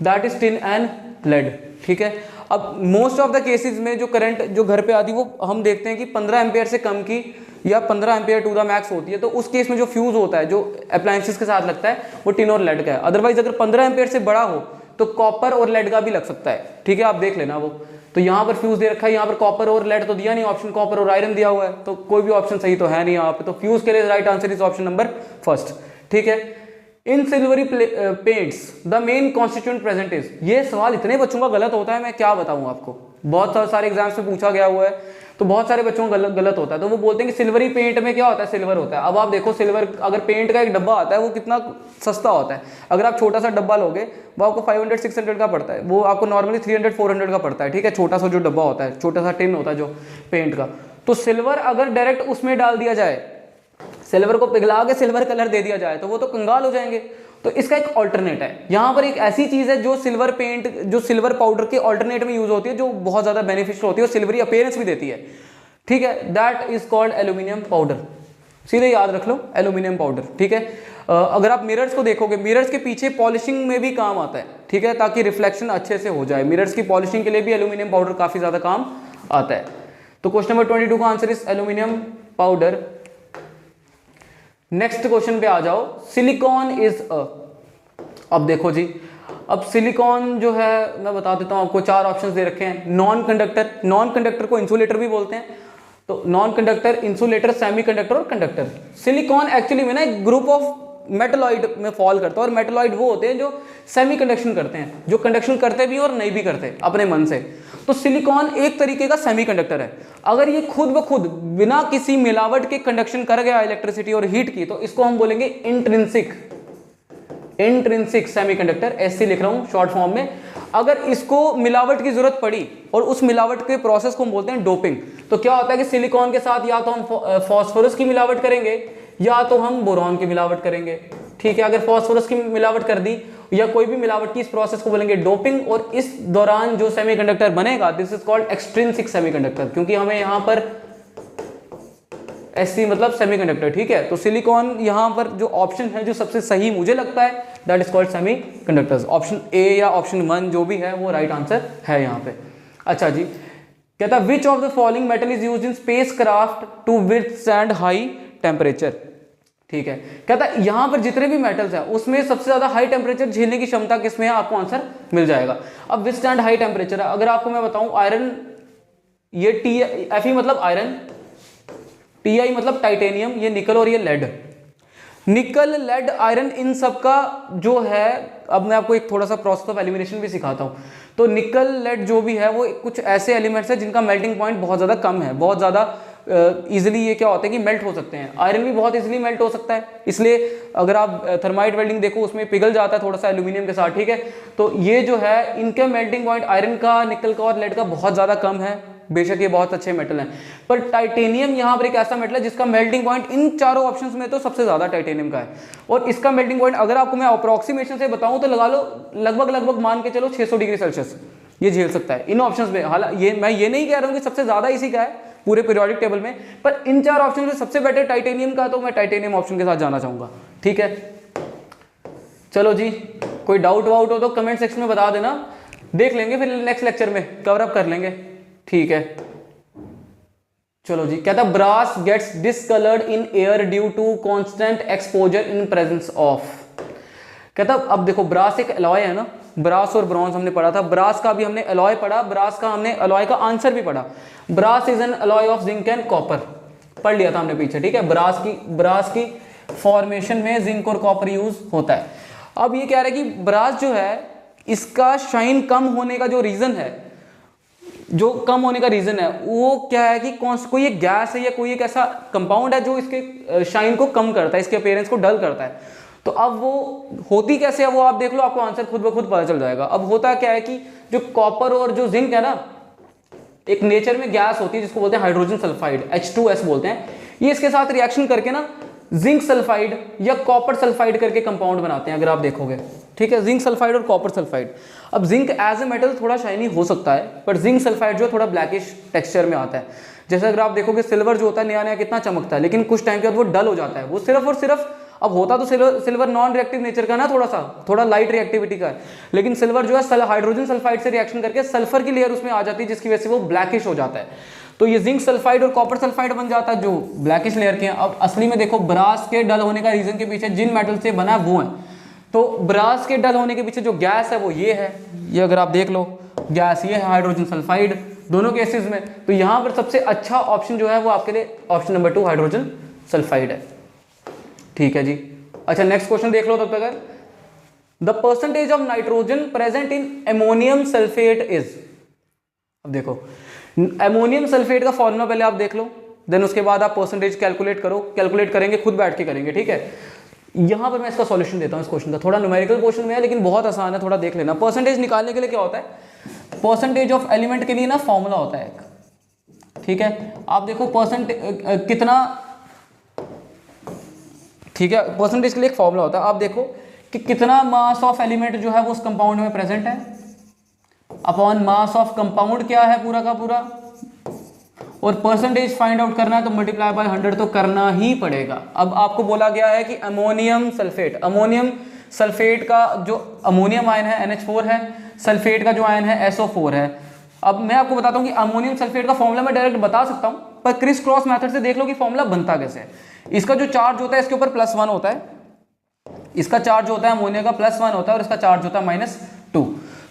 that is tin and lead, ठीक है। अब मोस्ट ऑफ द केसेस में जो करंट जो घर पे आती है वो हम देखते हैं कि 15 एम्पियर से कम की या 15 एम्पियर टू द मैक्स होती है, तो उस केस में जो फ्यूज होता है जो अप्लायंसेस के साथ लगता है वो टिन और लेड का है। अदरवाइज अगर 15 एम्पियर से बड़ा हो तो कॉपर और लेड का भी लग सकता है, ठीक है, आप देख लेना वो। तो यहाँ पर फ्यूज दे रखा है, यहाँ पर कॉपर और लेड तो दिया नहीं ऑप्शन, कॉपर और आयरन दिया हुआ है, तो कोई भी ऑप्शन सही तो है नहीं यहाँ पे। तो फ्यूज के लिए right answer is option number first, ठीक है। In silvery paints the main constituent present is. ये सवाल इतने बच्चों का गलत होता है, मैं क्या बताऊं आपको, बहुत सारे एग्जाम्स में पूछा गया हुआ है, तो बहुत सारे बच्चों का गलत होता है। तो वो बोलते हैं कि सिल्वरी पेंट में क्या होता है, सिल्वर होता है। अब आप देखो सिल्वर, अगर पेंट का एक डब्बा आता है वो कितना सस्ता होता है। अगर आप छोटा सा डब्बा लोगे वो आपको 500-600 का पड़ता है, वो आपको नॉर्मली 300-400 का पड़ता है, ठीक है, छोटा सा जो डब्बा होता है, छोटा सा टिन होता है जो पेंट का। तो सिल्वर अगर डायरेक्ट उसमें डाल दिया जाए, सिल्वर को पिघला के सिल्वर कलर दे दिया जाए तो वो तो कंगाल हो जाएंगे। तो इसका एक ऑल्टरनेट है, यहाँ पर एक ऐसी चीज है जो सिल्वर पेंट, जो सिल्वर पाउडर के ऑल्टरनेट में यूज होती है, जो बहुत ज्यादा बेनिफिशियल होती है और सिल्वरी अपीयरेंस भी देती है, ठीक है, that is called aluminium powder. सीधे याद रख लो एल्यूमिनियम पाउडर, ठीक है। अगर आप मिरर्स को देखोगे, मिरर्स के पीछे पॉलिशिंग में भी काम आता है, ठीक है, ताकि रिफ्लेक्शन अच्छे से हो जाए। मिरर्स की पॉलिशिंग के लिए भी एल्यूमिनियम पाउडर काफी ज्यादा काम आता है। तो क्वेश्चन नंबर 22 का answer is aluminium powder. Next question पे आ जाओ, सिलिकॉन इज अ। अब देखो जी, अब सिलिकॉन जो है मैं बता देता हूं आपको, 4 ऑप्शंस दे रखे हैं। नॉन कंडक्टर, नॉन कंडक्टर को इंसुलेटर भी बोलते हैं, तो नॉन कंडक्टर, इंसुलेटर, सेमीकंडक्टर और कंडक्टर। सिलिकॉन एक्चुअली में ना एक ग्रुप ऑफ मेटलॉइड में फॉल करता है, और मेटलॉइड वो होते हैं जो सेमी कंडक्शन करते हैं, जो कंडक्शन करते भी और नहीं भी करते अपने मन से। तो सिलिकॉन एक तरीके का सेमीकंडक्टर है। अगर ये खुद ब खुद बिना किसी मिलावट के कंडक्शन कर गया इलेक्ट्रिसिटी और हीट की, तो इसको हम बोलेंगे इंट्रिंसिक, इंट्रिंसिक सेमीकंडक्टर, ऐसे लिख रहा हूं शॉर्ट फॉर्म में। अगर इसको मिलावट की जरूरत पड़ी और उस मिलावट के प्रोसेस को हम बोलते हैं डोपिंग, तो क्या होता है कि सिलिकॉन के साथ या तो हम फास्फोरस की मिलावट करेंगे या तो हम बोरॉन की मिलावट करेंगे, ठीक है। अगर फास्फोरस की मिलावट कर दी या कोई भी मिलावट की, इस प्रोसेस को बोलेंगे डोपिंग। और इस दौरान जो सेमीकंडक्टर बनेगा, this is called extrinsic semiconductor, क्योंकि हमें यहां पर एससी मतलब सेमीकंडक्टर, ठीक है। तो सिलिकॉन यहां पर जो ऑप्शन है जो सबसे सही मुझे लगता है, that is called semiconductors. Option A या ऑप्शन 1 जो भी है वो राइट आंसर है यहां पे। अच्छा जी, कहता है which of the following metal is used in spacecraft to withstand high temperature, ठीक है। कहता है यहां पर जितने भी मेटल्स हैं उसमें सबसे ज्यादा हाई टेम्परेचर झेलने की क्षमता किसमें है, आपको आंसर मिल जाएगा। अब विथस्टैंड हाई टेम्परेचर, अगर आपको मैं बताऊं आयरन, ये Fe मतलब आयरन, Ti मतलब टाइटेनियम, ये निकल और ये लेड। निकल, लेड, आयरन, इन सब का जो है, अब मैं आपको एक थोड़ा सा प्रोसेस ऑफ एलिमिनेशन भी सिखाता हूं। तो निकल, लेड जो भी है वो कुछ ऐसे एलिमेंट्स है जिनका मेल्टिंग पॉइंट बहुत ज्यादा कम है, बहुत ज्यादा इजिली ये क्या होता है कि मेल्ट हो सकते हैं। आयरन भी बहुत इजिली मेल्ट हो सकता है, इसलिए अगर आप थर्माइट वेल्डिंग देखो उसमें पिघल जाता है थोड़ा सा एल्यूमिनियम के साथ, ठीक है। तो ये जो है इनके मेल्टिंग पॉइंट आयरन का, निकल का और लेड का बहुत ज्यादा कम है। बेशक ये बहुत अच्छे मेटल हैं, पर टाइटेनियम यहाँ पर एक ऐसा मेटल है जिसका मेल्टिंग पॉइंट इन चारों ऑप्शंस में तो सबसे ज्यादा टाइटेनियम का है। और इसका मेल्टिंग पॉइंट अगर आपको मैं अप्रोक्सीमेशन से बताऊं तो लगा लो लगभग मान के चलो 600 डिग्री सेल्सियस ये झेल सकता है इन ऑप्शंस में। हालांकि ये मैं ये नहीं कह रहा हूं कि सबसे ज्यादा इसी का है पूरे पीरियोडिक टेबल में, पर इन 4 ऑप्शन में सबसे बेटर टाइटेनियम का, तो मैं टाइटेनियम ऑप्शन के साथ जाना चाहूंगा, ठीक है। चलो जी, कोई डाउट वाउट हो तो कमेंट सेक्शन में बता देना, देख लेंगे फिर नेक्स्ट लेक्चर में कवर अप कर लेंगे, ठीक है। चलो जी, कहता brass gets discoloured in air due to constant exposure in presence of. कहता अब देखो ब्रास एक एलॉय है ना, ब्रास और ब्रॉन्ज हमने पढ़ा था, ब्रास का भी हमने एलॉय पढ़ा, ब्रास का हमने एलॉय का आंसर भी पढ़ा। Brass is an alloy of zinc and copper, पढ़ लिया था हमने पीछे, ठीक है। ब्रास की फॉर्मेशन में जिंक और कॉपर यूज होता है। अब ये कह रहा है कि ब्रास जो है इसका शाइन कम होने का जो रीजन है जो कम होने का रीज़न है वो क्या है कि कोई एक गैस है या कोई एक ऐसा कंपाउंड है जो इसके शाइन को कम करता है, इसके अपीयरेंस को डल करता है। तो अब वो होती कैसे है वो आप देख लो, आपको आंसर खुद ब खुद पता चल जाएगा। अब होता क्या है कि जो कॉपर और जो जिंक है ना, एक नेचर में गैस होती है जिसको बोलते हैं हाइड्रोजन सल्फाइड, H2S बोलते हैं। ये इसके साथ रिएक्शन करके ना जिंक सल्फाइड या कॉपर सल्फाइड करके कंपाउंड बनाते हैं, अगर आप देखोगे, ठीक है, जिंक सल्फाइड और कॉपर सल्फाइड। अब जिंक एज ए मेटल थोड़ा शाइनी हो सकता है, पर जिंक सल्फाइड जो थोड़ा ब्लैकिश टेक्सचर में आता है। जैसे अगर आप देखोगे सिल्वर जो होता है नया नया कितना चमकता है, लेकिन कुछ टाइम के बाद वो डल हो जाता है। वो सिर्फ और सिर्फ, अब होता तो सिल्वर नॉन रिएक्टिव नेचर का ना, थोड़ा लाइट रिएक्टिविटी का है, लेकिन सिल्वर जो है हाइड्रोजन सल्फाइड से रिएक्शन करके सल्फर की लेयर उसमें आ जाती है, जिसकी वजह से वो ब्लैकिश हो जाता है। तो ये जिंक सल्फाइड और कॉपर सल्फाइड बन जाता है जो ब्लैकिश लेयर के हैं। अब असली में देखो ब्रास के डल होने का रीजन के पीछे जिन मेटल से बना है वो है, तो ब्रास के डल होने के पीछे जो गैस है वो ये है, ये अगर आप देख लो गैस ये है हाइड्रोजन सल्फाइड दोनों केसेस में। तो यहाँ पर सबसे अच्छा ऑप्शन जो है वो आपके लिए ऑप्शन नंबर 2 हाइड्रोजन सल्फाइड है। ठीक है जी। अच्छा नेक्स्ट क्वेश्चन देख लो तब तक। The percentage of nitrogen present in ammonium sulphate is. अब देखो एमोनियम सल्फेट का फॉर्मूला पहले आप देख लो, देन उसके बाद आप परसेंटेज कैलकुलेट करो। कैलकुलेट करेंगे खुद बैठ के करेंगे, ठीक है। यहां पर मैं इसका सॉल्यूशन देता हूं इस क्वेश्चन का, थोड़ा न्यूमेरिकल क्वेश्चन में है लेकिन बहुत आसान है, थोड़ा देख लेना। परसेंटेज निकालने के लिए क्या होता है, परसेंटेज ऑफ एलिमेंट के लिए ना फॉर्मूला होता है एक, ठीक है। आप देखो परसेंटेज कितना, ठीक है, परसेंटेज के लिए एक फॉर्मूला होता है। आप देखो कि कितना मास ऑफ एलिमेंट जो है वो उस कंपाउंड में प्रेजेंट है अपॉन मास ऑफ कंपाउंड क्या है पूरा का पूरा, और परसेंटेज फाइंड आउट करना है तो मल्टीप्लाई बाय 100 तो करना ही पड़ेगा। अब आपको बोला गया है कि अमोनियम सल्फेट का जो अमोनियम आयन है NH4 है, सल्फेट का जो आयन है SO4 है। अब मैं आपको बताता हूं कि अमोनियम सल्फेट का फॉर्मूला मैं डायरेक्ट बता सकता हूं, पर क्रिस क्रॉस मेथड से देख लो कि फॉर्मूला बनता कैसे है। इसका जो चार्ज होता है इसके ऊपर +1 होता है, इसका चार्ज होता है अमोनिया का +1 होता है और इसका चार्ज होता है -2।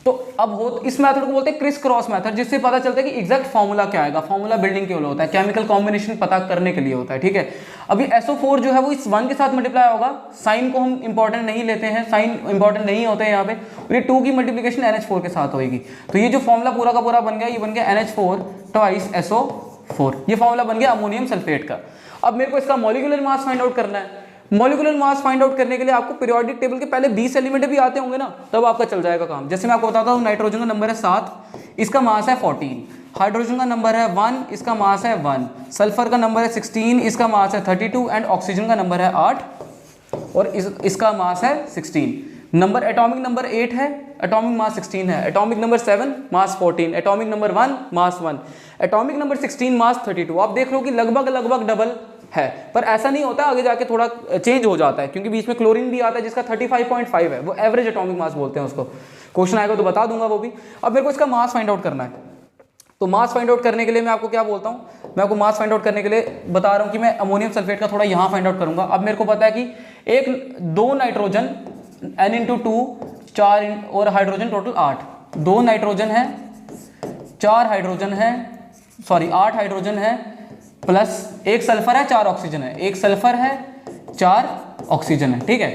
तो अब हो इस मेथड को बोलते हैं क्रिस क्रॉस मेथड, जिससे पता चलता है कि एग्जैक्ट फॉर्मूला क्या आएगा। फॉर्मूला बिल्डिंग के लिए होता है, केमिकल कॉम्बिनेशन पता करने के लिए होता है, ठीक है। अभी SO4 जो है वो इस 1 के साथ मल्टीप्लाई होगा, साइन को हम इंपॉर्टेंट नहीं लेते हैं, साइन इंपॉर्टेंट नहीं होते हैं यहाँ पे, और ये 2 की मल्टीप्लिकेशन NH4 के साथ होगी। तो ये जो फॉर्मूला पूरा का पूरा बन गया, ये बन गया NH4 ट्वाइस SO4, ये फॉर्मूला बन गया अमोनियम सल्फेट का। अब मेरे को इसका मॉलिक्यूलर मास फाइंड आउट करना है। मॉलिक्यूलर मास फाइंड आउट करने के लिए आपको पीरियोडिक टेबल के पहले 20 एलिमेंट भी आते होंगे ना, तब आपका चल जाएगा काम। जैसे मैं आपको बताता हूँ, नाइट्रोजन का नंबर है 7, इसका मास है 14, हाइड्रोजन का नंबर है 1, इसका मास है 1, सल्फर का नंबर है 16, इसका मास है 32, एंड ऑक्सीजन का नंबर है 8 और इसका मास है 16। नंबर एटॉमिक नंबर 8 है, एटॉमिक मास 16 है, एटॉमिक नंबर 7 मास 14, एटॉमिक नंबर 1 मास 1, एटॉमिक नंबर 16 मास 32। आप देख लो कि लगभग डबल है, पर ऐसा नहीं होता, आगे जाके थोड़ा चेंज हो जाता है, क्योंकि बीच में क्लोरीन भी आता है जिसका 35.5 है, वो एवरेज एटॉमिक मास बोलते हैं उसको। क्वेश्चन आएगा तो बता दूंगा वो भी। अब मेरे को इसका मास फाइंड आउट करना है, तो मास फाइंड आउट करने के लिए मैं आपको क्या बोलता हूँ, मैं आपको मास फाइंड आउट करने के लिए बता रहा हूँ कि मैं अमोनियम सल्फेट का थोड़ा यहाँ फाइंड आउट करूंगा। अब मेरे को पता है कि 2 नाइट्रोजन N×2 4 और हाइड्रोजन टोटल 8, 2 नाइट्रोजन है, 4 हाइड्रोजन है, सॉरी 8 हाइड्रोजन है, प्लस 1 सल्फर है, 4 ऑक्सीजन है, 1 सल्फर है 4 ऑक्सीजन है, ठीक है।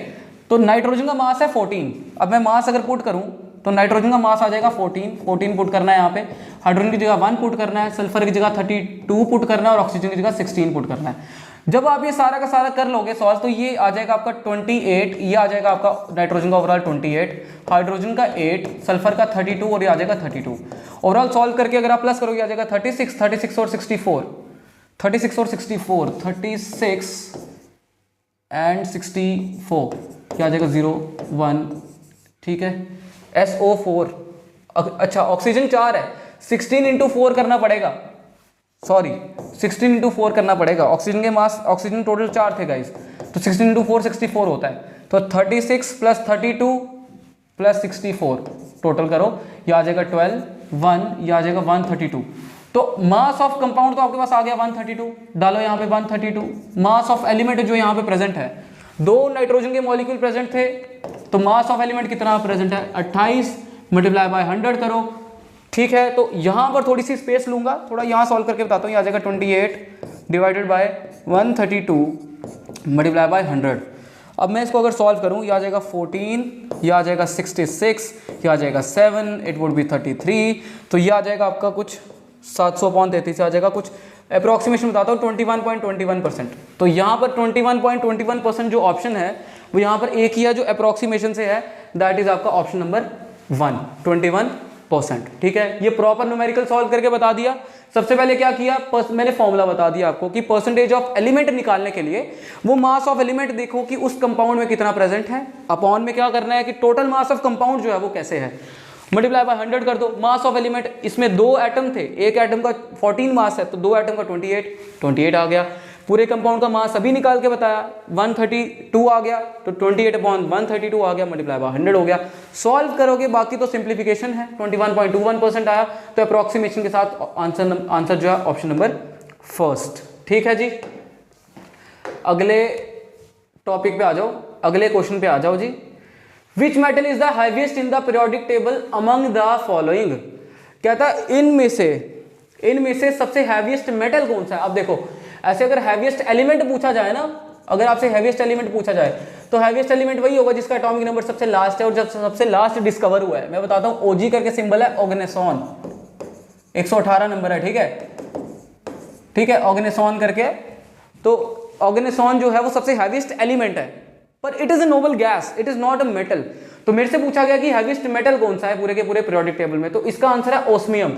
तो नाइट्रोजन का मास है 14। अब मैं मास अगर पुट करूं तो नाइट्रोजन का मास आ जाएगा 14 पुट करना है यहाँ पे, हाइड्रोजन की जगह 1 पुट करना है, सल्फर की जगह 32 पुट करना है और ऑक्सीजन की जगह 16 पुट करना है। जब आप ये सारा का सारा कर लोगे सॉल्व, तो ये आ जाएगा आपका 28, ये आ जाएगा आपका नाइट्रोजन का ओवरऑल 28, हाइड्रोजन का 8, सल्फर का 32 और ये आ जाएगा 32। ओवरऑल सॉल्व करके अगर आप प्लस करोगे आ जाएगा 36 और 64, 36 और 64, 36 एंड 64, क्या आ जाएगा 0 1, ठीक है। SO4, अच्छा ऑक्सीजन 4 है, 16 × 4 करना पड़ेगा, सॉरी 16 × 4 करना पड़ेगा। ऑक्सीजन के मास, ऑक्सीजन टोटल 4 थे गाइस, तो 16 × 4 64 होता है, तो 36 + 32 + 64 टोटल करो, यह आ जाएगा 12 1, यह आ जाएगा 132। तो मास ऑफ कंपाउंड तो आपके पास आ गया 132, डालो यहाँ पे 132। मास ऑफ एलिमेंट जो यहाँ पे प्रेजेंट है, 2 नाइट्रोजन के मॉलिक्यूल प्रेजेंट थे, तो मास ऑफ एलिमेंट कितना प्रेजेंट है 28, मल्टीप्लाई बाय 100 करो, ठीक है। तो यहाँ पर थोड़ी सी स्पेस लूंगा, थोड़ा यहाँ सॉल्व करके बताता हूँ, ये आ जाएगा 28 डिवाइडेड बाय 132 मल्टीप्लाई बाय 100। अब मैं इसको अगर सॉल्व करूँ, ये आ जाएगा 14, ये आ जाएगा 66, ये आ जाएगा 7, इट वुड बी 33, तो ये आ जाएगा आपका कुछ 700/33 आ जाएगा, कुछ अप्रोक्सीमेशन बताता हूँ, 21.21%। तो यहाँ पर 21.21% जो ऑप्शन है वो यहाँ पर एक ही है जो अप्रोक्सीमेशन से है, दैट इज आपका ऑप्शन नंबर 1, 21%। ठीक है, ये प्रॉपर न्यूमेरिकल सॉल्व करके बता दिया। सबसे पहले क्या किया, मैंने फॉर्मूला बता दिया आपको कि परसेंटेज ऑफ एलिमेंट निकालने के लिए वो मास ऑफ एलिमेंट देखो कि उस कंपाउंड में कितना प्रेजेंट है, अपॉन में क्या करना है कि टोटल मास ऑफ कंपाउंड जो है वो कैसे है, मल्टीप्लाई बाय 100 कर दो। मास ऑफ एलिमेंट, इसमें 2 एटम थे, एक एटम का 14 मास है तो 2 एटम का 28 आ गया। पूरे कंपाउंड का मास अभी निकाल के बताया 132 आ गया, तो 28/132 आ गया, मल्टीप्लाई बाय 100 हो गया। सॉल्व करोगे, बाकी तो सिंप्लीफिकेशन है, 21.21% आया, तो अप्रोक्सीमेशन के साथ आंसर जो है ऑप्शन नंबर फर्स्ट। ठीक है जी, अगले टॉपिक पे आ जाओ, अगले क्वेश्चन पे आ जाओ जी। Which metal is the heaviest in the periodic table among the following. कहता है इनमें से सबसे हैवीएस्ट मेटल कौन सा है। अब देखो, ऐसे अगर हैवीएस्ट एलिमेंट पूछा जाए ना, अगर आपसे हैवीएस्ट एलिमेंट पूछा जाए तो हैवीएस्ट एलिमेंट वही होगा जिसका एटॉमिक नंबर सबसे लास्ट है और जब सबसे लास्ट डिस्कवर हुआ है। मैं बताता हूं, ओजी करके सिंबल है, ऑर्गेनेसॉन 118 नंबर है। ठीक है, ऑर्गेनेसॉन करके, तो ऑर्गेनेसॉन जो है वो सबसे हैवीएस्ट एलिमेंट है, पर it is a noble gas, it is not a metal. तो मेरे से पूछा गया कि हैवीएस्ट मेटल कौन सा है पूरे के पूरे पीरियोडिक टेबल में, तो इसका आंसर है ऑस्मियम।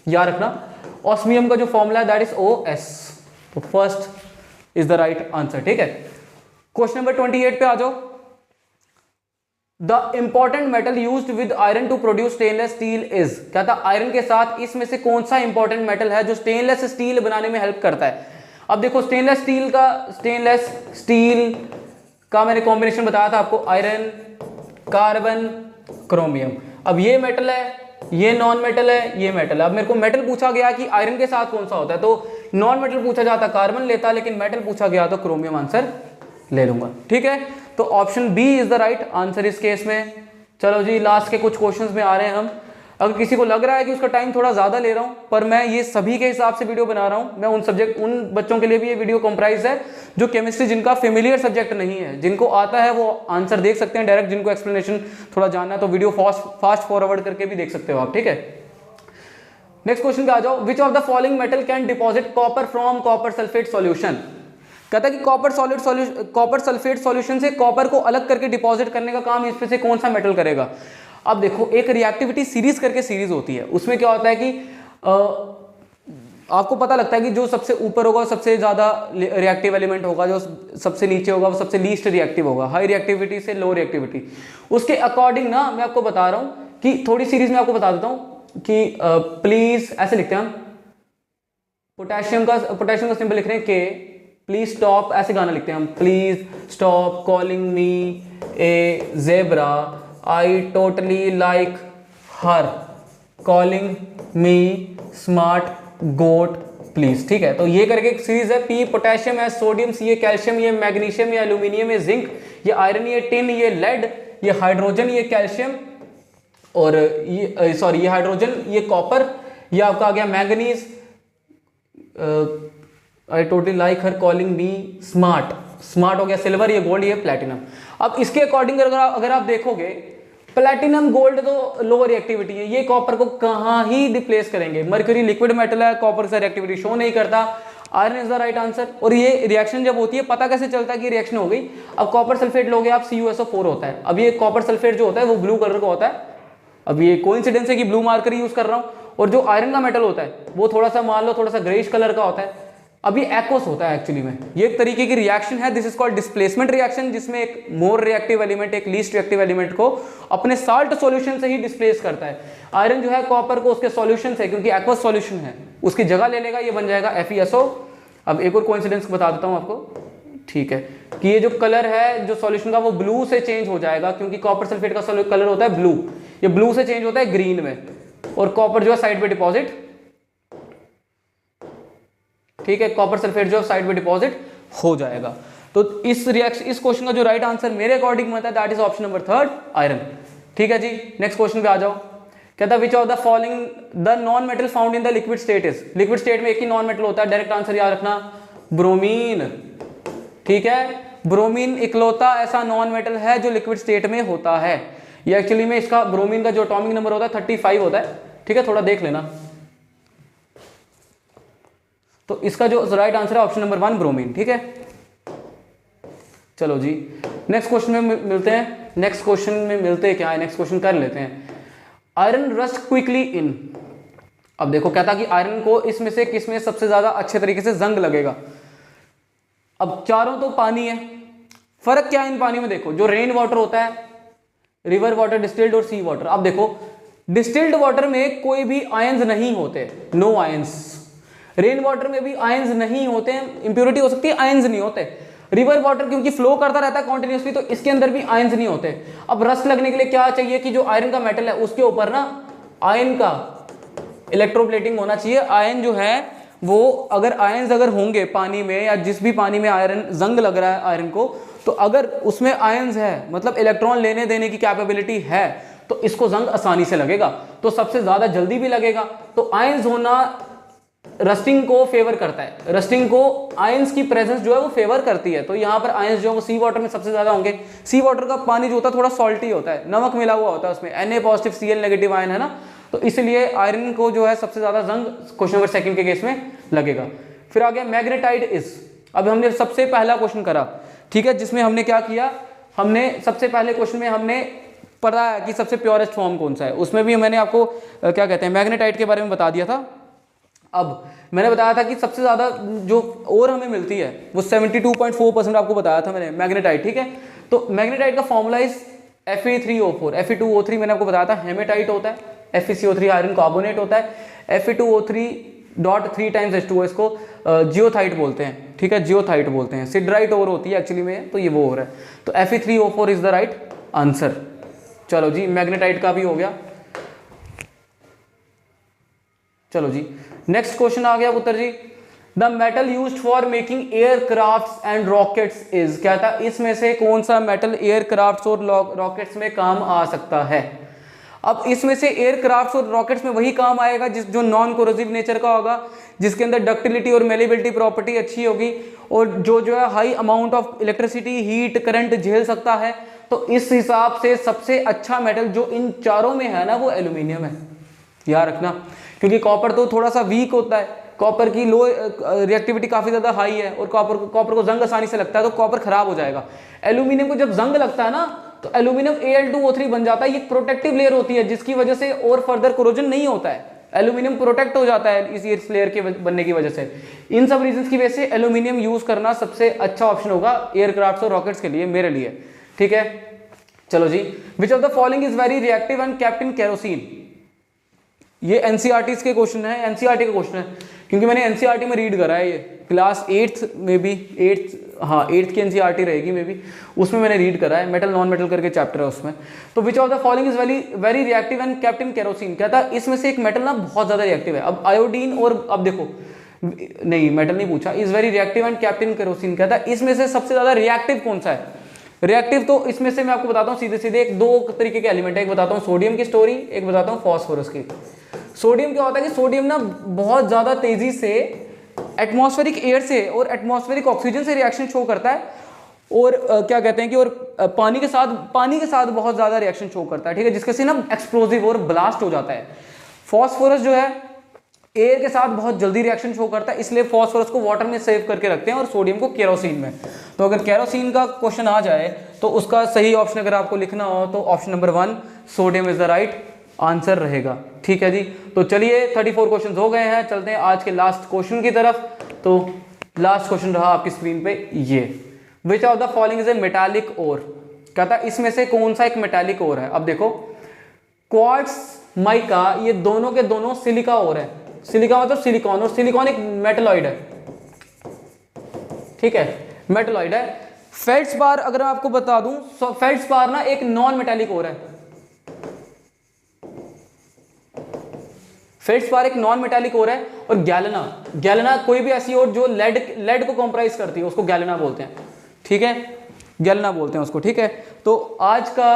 याद रखना, ऑस्मियम का जो फॉर्मूला है दैट इज OS, तो first is the right answer. ठीक है, क्वेश्चन नंबर 28 पे आ जाओ। The important metal used with iron to produce stainless steel is. कहता आयरन के साथ इसमें से कौन सा इंपॉर्टेंट मेटल है जो स्टेनलेस स्टील बनाने में हेल्प करता है। अब देखो, स्टेनलेस स्टील का मैंने कॉम्बिनेशन बताया था आपको, आयरन, कार्बन, क्रोमियम। अब ये मेटल है, ये नॉन मेटल है, ये मेटल है। अब मेरे को मेटल पूछा गया कि आयरन के साथ कौन सा होता है, तो नॉन मेटल पूछा जाता कार्बन लेता, लेकिन मेटल पूछा गया तो क्रोमियम आंसर ले लूंगा। ठीक है, तो option B is the right answer इस केस में। चलो जी, लास्ट के कुछ क्वेश्चंस में आ रहे हैं हम। अगर किसी को लग रहा है कि उसका टाइम थोड़ा ज्यादा ले रहा हूं, पर मैं ये सभी के हिसाब से वीडियो बना रहा हूं। मैं उन बच्चों के लिए भी ये वीडियो कंप्राइज है जो केमिस्ट्री जिनका फेमिलियर सब्जेक्ट नहीं है, जिनको आता है वो आंसर देख सकते हैं डायरेक्ट, जिनको एक्सप्लेनेशन थोड़ा जानना है तो वीडियो फास्ट फॉरवर्ड करके भी देख सकते हो आप। ठीक है, नेक्स्ट क्वेश्चन पे आ जाओ। विच of the following metal can deposit copper from copper sulphate solution. कहता है कि कॉपर सल्फेट सॉल्यूशन से कॉपर को अलग करके डिपॉजिट करने का काम इसमें से कौन सा मेटल करेगा। अब देखो, एक रिएक्टिविटी सीरीज करके सीरीज होती है, उसमें क्या होता है कि आपको पता लगता है कि जो सबसे ऊपर होगा सबसे ज्यादा रिएक्टिव एलिमेंट होगा, जो सबसे नीचे होगा वो सबसे लीस्ट रिएक्टिव होगा, हाई रिएक्टिविटी से लो रिएक्टिविटी। उसके अकॉर्डिंग ना मैं आपको बता रहा हूं कि थोड़ी सीरीज में आपको बता देता हूं कि प्लीज ऐसे लिखते हैं हम, पोटेशियम का सिंबल लिख रहे हैं के, प्लीज स्टॉप ऐसे गाना लिखते हैं हम, please stop calling me a zebra, I totally like her, calling me smart goat please. ठीक है, तो ये करके एक सीरीज है, पी पोटेशियम है, सोडियम, सी ये कैल्शियम, ये मैग्नीशियम, ये एल्यूमिनियम, ये जिंक, ये आयरन, ये टिन, ये लेड, ये हाइड्रोजन, ये कैल्शियम, और ये सॉरी ये हाइड्रोजन, ये कॉपर, ये आपका आ गया मैंगनीज, आई totally like her, calling me smart हो गया सिल्वर, ये गोल्ड, ये प्लेटिनम। अब इसके अकॉर्डिंग अगर आप देखोगे, प्लेटिनम गोल्ड तो लोअर रिएक्टिविटी है, ये कॉपर को कहां ही रिप्लेस करेंगे। मर्क्यूरी लिक्विड मेटल है, कॉपर से रिएक्टिविटी शो नहीं करता, iron is the right answer. और ये रिएक्शन जब होती है पता कैसे चलता है कि रिएक्शन हो गई। अब कॉपर सल्फेट लोगे आप, CuSO4 होता है। अब ये कॉपर सल्फेट जो होता है वो ब्लू कलर का होता है। अब ये कोइंसिडेंस है कि ब्लू मार्कर यूज कर रहा हूं, और जो आयरन का मेटल होता है वो थोड़ा सा मान लो थोड़ा सा ग्रेइश कलर का होता है। अब ये एक्वस होता है एक्चुअली में, ये एक तरीके की रिएक्शन है, this is called displacement reaction, जिसमें एक मोर रिएक्टिव एलिमेंट एक लीस्ट रिएक्टिव एलिमेंट को अपने साल्ट सॉल्यूशन से ही डिस्प्लेस करता है। आयरन जो है कॉपर को उसके सॉल्यूशन से, क्योंकि एक्वस सॉल्यूशन है, उसकी जगह ले लेगा, ये बन जाएगा FeSO। अब एक और कोइंसिडेंस बता देता हूं आपको, ठीक है, कि ये जो कलर है जो सॉल्यूशन का वो ब्लू से चेंज हो जाएगा, क्योंकि कॉपर सल्फेट का कलर होता है ब्लू, ये ब्लू से चेंज होता है ग्रीन में, और कॉपर जो है साइड पे डिपॉजिट, ठीक है, कॉपर सल्फेट जो साइड पे डिपॉजिट हो जाएगा। तो इस क्वेश्चन का जो राइट आंसर मेरे अकॉर्डिंग में आता है that is option number 3 iron. ठीक है जी, नेक्स्ट क्वेश्चन पे आ जाओ। कहता है which of the following the non metal found in the liquid state is. Liquid state में एक ही नॉन मेटल होता है, डायरेक्ट आंसर याद रखना, ब्रोमीन। ठीक है, ब्रोमीन इकलौता ऐसा नॉन मेटल है जो लिक्विड स्टेट में होता है। ये एक्चुअली में इसका ब्रोमीन का जो एटॉमिक नंबर होता है 35 होता है। ठीक है, थोड़ा देख लेना, तो इसका जो राइट आंसर है ऑप्शन नंबर 1 ब्रोमीन। ठीक है, चलो जी नेक्स्ट क्वेश्चन में मिलते हैं। नेक्स्ट क्वेश्चन में मिलते हैं क्या है, नेक्स्ट क्वेश्चन कर लेते हैं। आयरन रस्ट क्विकली इन, अब देखो कहता कि आयरन को इसमें से किस में सबसे ज्यादा अच्छे तरीके से जंग लगेगा। अब चारों तो पानी है, फर्क क्या है इन पानी में, देखो जो रेन वाटर होता है, रिवर वाटर, डिस्टिल्ड और सी वाटर। अब देखो डिस्टिल्ड वाटर में कोई भी आयंस नहीं होते, नो आयंस। रेन वाटर में भी आयंस नहीं होते हैं, इंप्योरिटी हो सकती है, आयंस नहीं होते। रिवर वाटर क्योंकि फ्लो करता रहता है कॉन्टिन्यूसली, तो इसके अंदर भी आयंस नहीं होते। अब रस्ट लगने के लिए क्या चाहिए कि जो आयरन का मेटल है उसके ऊपर ना आयन का इलेक्ट्रोप्लेटिंग होना चाहिए। आयन जो है वो अगर आयंस अगर होंगे पानी में या जिस भी पानी में आयरन जंग लग रहा है आयरन को, तो अगर उसमें आयंस है मतलब इलेक्ट्रॉन लेने देने की कैपेबिलिटी है तो इसको जंग आसानी से लगेगा, तो सबसे ज्यादा जल्दी भी लगेगा। तो आयंस होना रस्टिंग को फेवर करता है, रस्टिंग को आयंस की प्रेजेंस जो है वो फेवर करती है। तो यहाँ पर आयंस जो है वो सी वाटर में सबसे ज्यादा होंगे। सी वाटर का पानी जो होता है थोड़ा सॉल्टी होता है, नमक मिला हुआ होता है उसमें, Na positive Cl negative ion है ना, तो इसलिए आयरन को जो है सबसे ज्यादा जंग क्वेश्चन नंबर 2 के केस में लगेगा। फिर आ गया मैग्नेटाइट इज, अब हमने सबसे पहला क्वेश्चन करा, ठीक है, जिसमें हमने क्या किया, हमने सबसे पहले क्वेश्चन में हमने पढ़ा है कि सबसे प्योरेस्ट फॉर्म कौन सा है, उसमें भी मैंने आपको क्या कहते हैं मैग्नेटाइट के बारे में बता दिया था। अब मैंने बताया था कि सबसे ज्यादा जो और हमें मिलती है वो 72.4% आपको बताया था मैंने मैग्नेटाइट। ठीक है, तो मैग्नेटाइट का फॉर्मूला इज Fe3O4, Fe2O3 मैंने आपको बताया था हेमेटाइट होता है, FeCO3 आयरन कार्बोनेट होता है, Fe2O3.3 टाइम्स H2O, इसको जियोथाइट बोलते हैं। ठीक है, जियोथाइट बोलते हैं, सिडराइट और होती है एक्चुअली में, तो ये वो हो रहा है, तो Fe3O4 is the right answer. चलो जी मैग्नेटाइट का भी हो गया। चलो जी नेक्स्ट क्वेश्चन आ गया उत्तर जी, the metal used for making aircrafts and rockets is, क्या था, इसमें से कौन सा मेटल एयरक्राफ्ट्स और रॉकेट्स में काम आ सकता है। अब इसमें से एयरक्राफ्ट्स और रॉकेट्स में वही काम आएगा जो नॉन कोरोसिव नेचर का होगा, जिसके अंदर डक्टिलिटी और मेलेबिलिटी प्रॉपर्टी अच्छी होगी, और जो है high amount of electricity heat current झेल सकता है। तो इस हिसाब से सबसे अच्छा मेटल जो इन चारों में है ना वो एल्यूमिनियम है, याद रखना, क्योंकि कॉपर तो थोड़ा सा वीक होता है, कॉपर की लो रिएक्टिविटी काफी ज्यादा हाई है, और कॉपर को जंग आसानी से लगता है, तो कॉपर खराब हो जाएगा। एल्यूमिनियम को जब जंग लगता है ना तो एल्यूमिनियम Al2O3 बन जाता है, ये प्रोटेक्टिव लेयर होती है जिसकी वजह से और फर्दर कोरोजन नहीं होता है, एल्यूमिनियम प्रोटेक्ट हो जाता है इस लेयर के बनने की वजह से। इन सब रीजंस की वजह से एल्यूमिनियम यूज करना सबसे अच्छा ऑप्शन होगा एयरक्राफ्ट्स और रॉकेट्स के लिए, मेरे लिए। ठीक है, चलो जी, which of the following is very reactive and kept in kerosene, ये एनसीईआरटी के क्वेश्चन है, एनसीईआरटी का क्वेश्चन है, क्योंकि मैंने एनसीईआरटी में रीड करा है, ये क्लास 8th में भी 8th की एनसीईआरटी रहेगी मे बी, उसमें मैंने रीड करा है, मेटल नॉन मेटल करके चैप्टर है उसमें। तो विच of the following is very reactive and kept in kerosene, क्या था, इसमें से एक मेटल ना बहुत ज्यादा रिएक्टिव है। अब आयोडीन और अब देखो नहीं मेटल नहीं पूछा, is very reactive and kept in kerosene, क्या था, इसमें से सबसे ज्यादा रिएक्टिव कौन सा है। रिएक्टिव तो इसमें से मैं आपको बताता हूँ सीधे सीधे, एक दो तरीके के एलिमेंट है, एक बताता हूँ सोडियम की स्टोरी, एक बताता हूँ फास्फोरस की। सोडियम क्या होता है कि सोडियम ना बहुत ज्यादा तेजी से एटमॉस्फेरिक एयर से और एटमॉस्फेरिक ऑक्सीजन से रिएक्शन शो करता है, और क्या कहते हैं कि और पानी के साथ बहुत ज्यादा रिएक्शन शो करता है। ठीक है, जिसके से ना एक्सप्लोजिव और ब्लास्ट हो जाता है। फॉस्फोरस जो है एयर के साथ बहुत जल्दी रिएक्शन शो करता है, इसलिए फॉस्फोरस को वाटर में सेव करके रखते हैं और सोडियम को केरोसिन में। तो अगर केरोसिन का क्वेश्चन आ जाए तो उसका सही ऑप्शन अगर आपको लिखना हो तो option number 1 sodium is the right answer रहेगा। ठीक है जी, तो चलिए 34 क्वेश्चन हो गए हैं, चलते हैं आज के लास्ट क्वेश्चन की तरफ। तो लास्ट क्वेश्चन रहा आपकी स्क्रीन पे ये, which of the following is a metallic ore, कहता है इसमें से कौन सा एक मेटालिक ओर है। अब देखो क्वार्ट्ज माइका ये दोनों के दोनों सिलिका ओर है, सिलिका मतलब सिलिकॉन, और सिलिकॉन एक मेटलॉइड है। ठीक है, मेटलॉइड है। फेल्ड्स्पार अगर मैं आपको बता दूं, फेल्ड्स्पार ना एक नॉन मेटालिक ओर है, फेल्ड्स्पार एक नॉन मेटालिक ओर है। और गैलेना कोई भी ऐसी ओर जो लेड को कॉम्प्राइज करती है उसको गैलेना बोलते हैं। ठीक है, गैलेना बोलते हैं उसको। ठीक है, तो आज का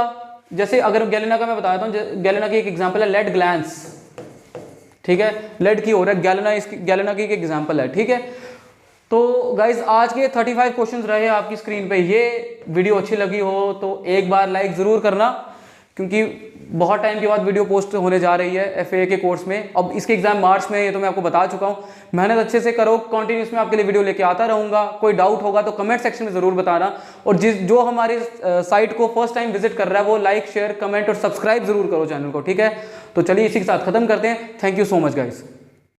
जैसे अगर गैलेना का मैं बताता हूं, गैलेना की एक एग्जांपल है लेड ग्लैंस। ठीक है, लेड की ओर है, गैलेना की एक एग्जांपल है। ठीक है, तो गाइज आज के 35 क्वेश्चंस रहे आपकी स्क्रीन पे। ये वीडियो अच्छी लगी हो तो एक बार लाइक जरूर करना, क्योंकि बहुत टाइम के बाद वीडियो पोस्ट होने जा रही है FAA के कोर्स में। अब इसके एग्जाम मार्च में, ये तो मैं आपको बता चुका हूँ। मेहनत अच्छे से करो, कंटिन्यूस में आपके लिए वीडियो लेके आता रहूँगा। कोई डाउट होगा तो कमेंट सेक्शन में ज़रूर बताना, और जो हमारे साइट को फर्स्ट टाइम विजिट कर रहा है वो लाइक, शेयर, कमेंट और सब्सक्राइब जरूर करो चैनल को, ठीक है। तो चलिए इसी के साथ खत्म करते हैं। Thank you so much guys.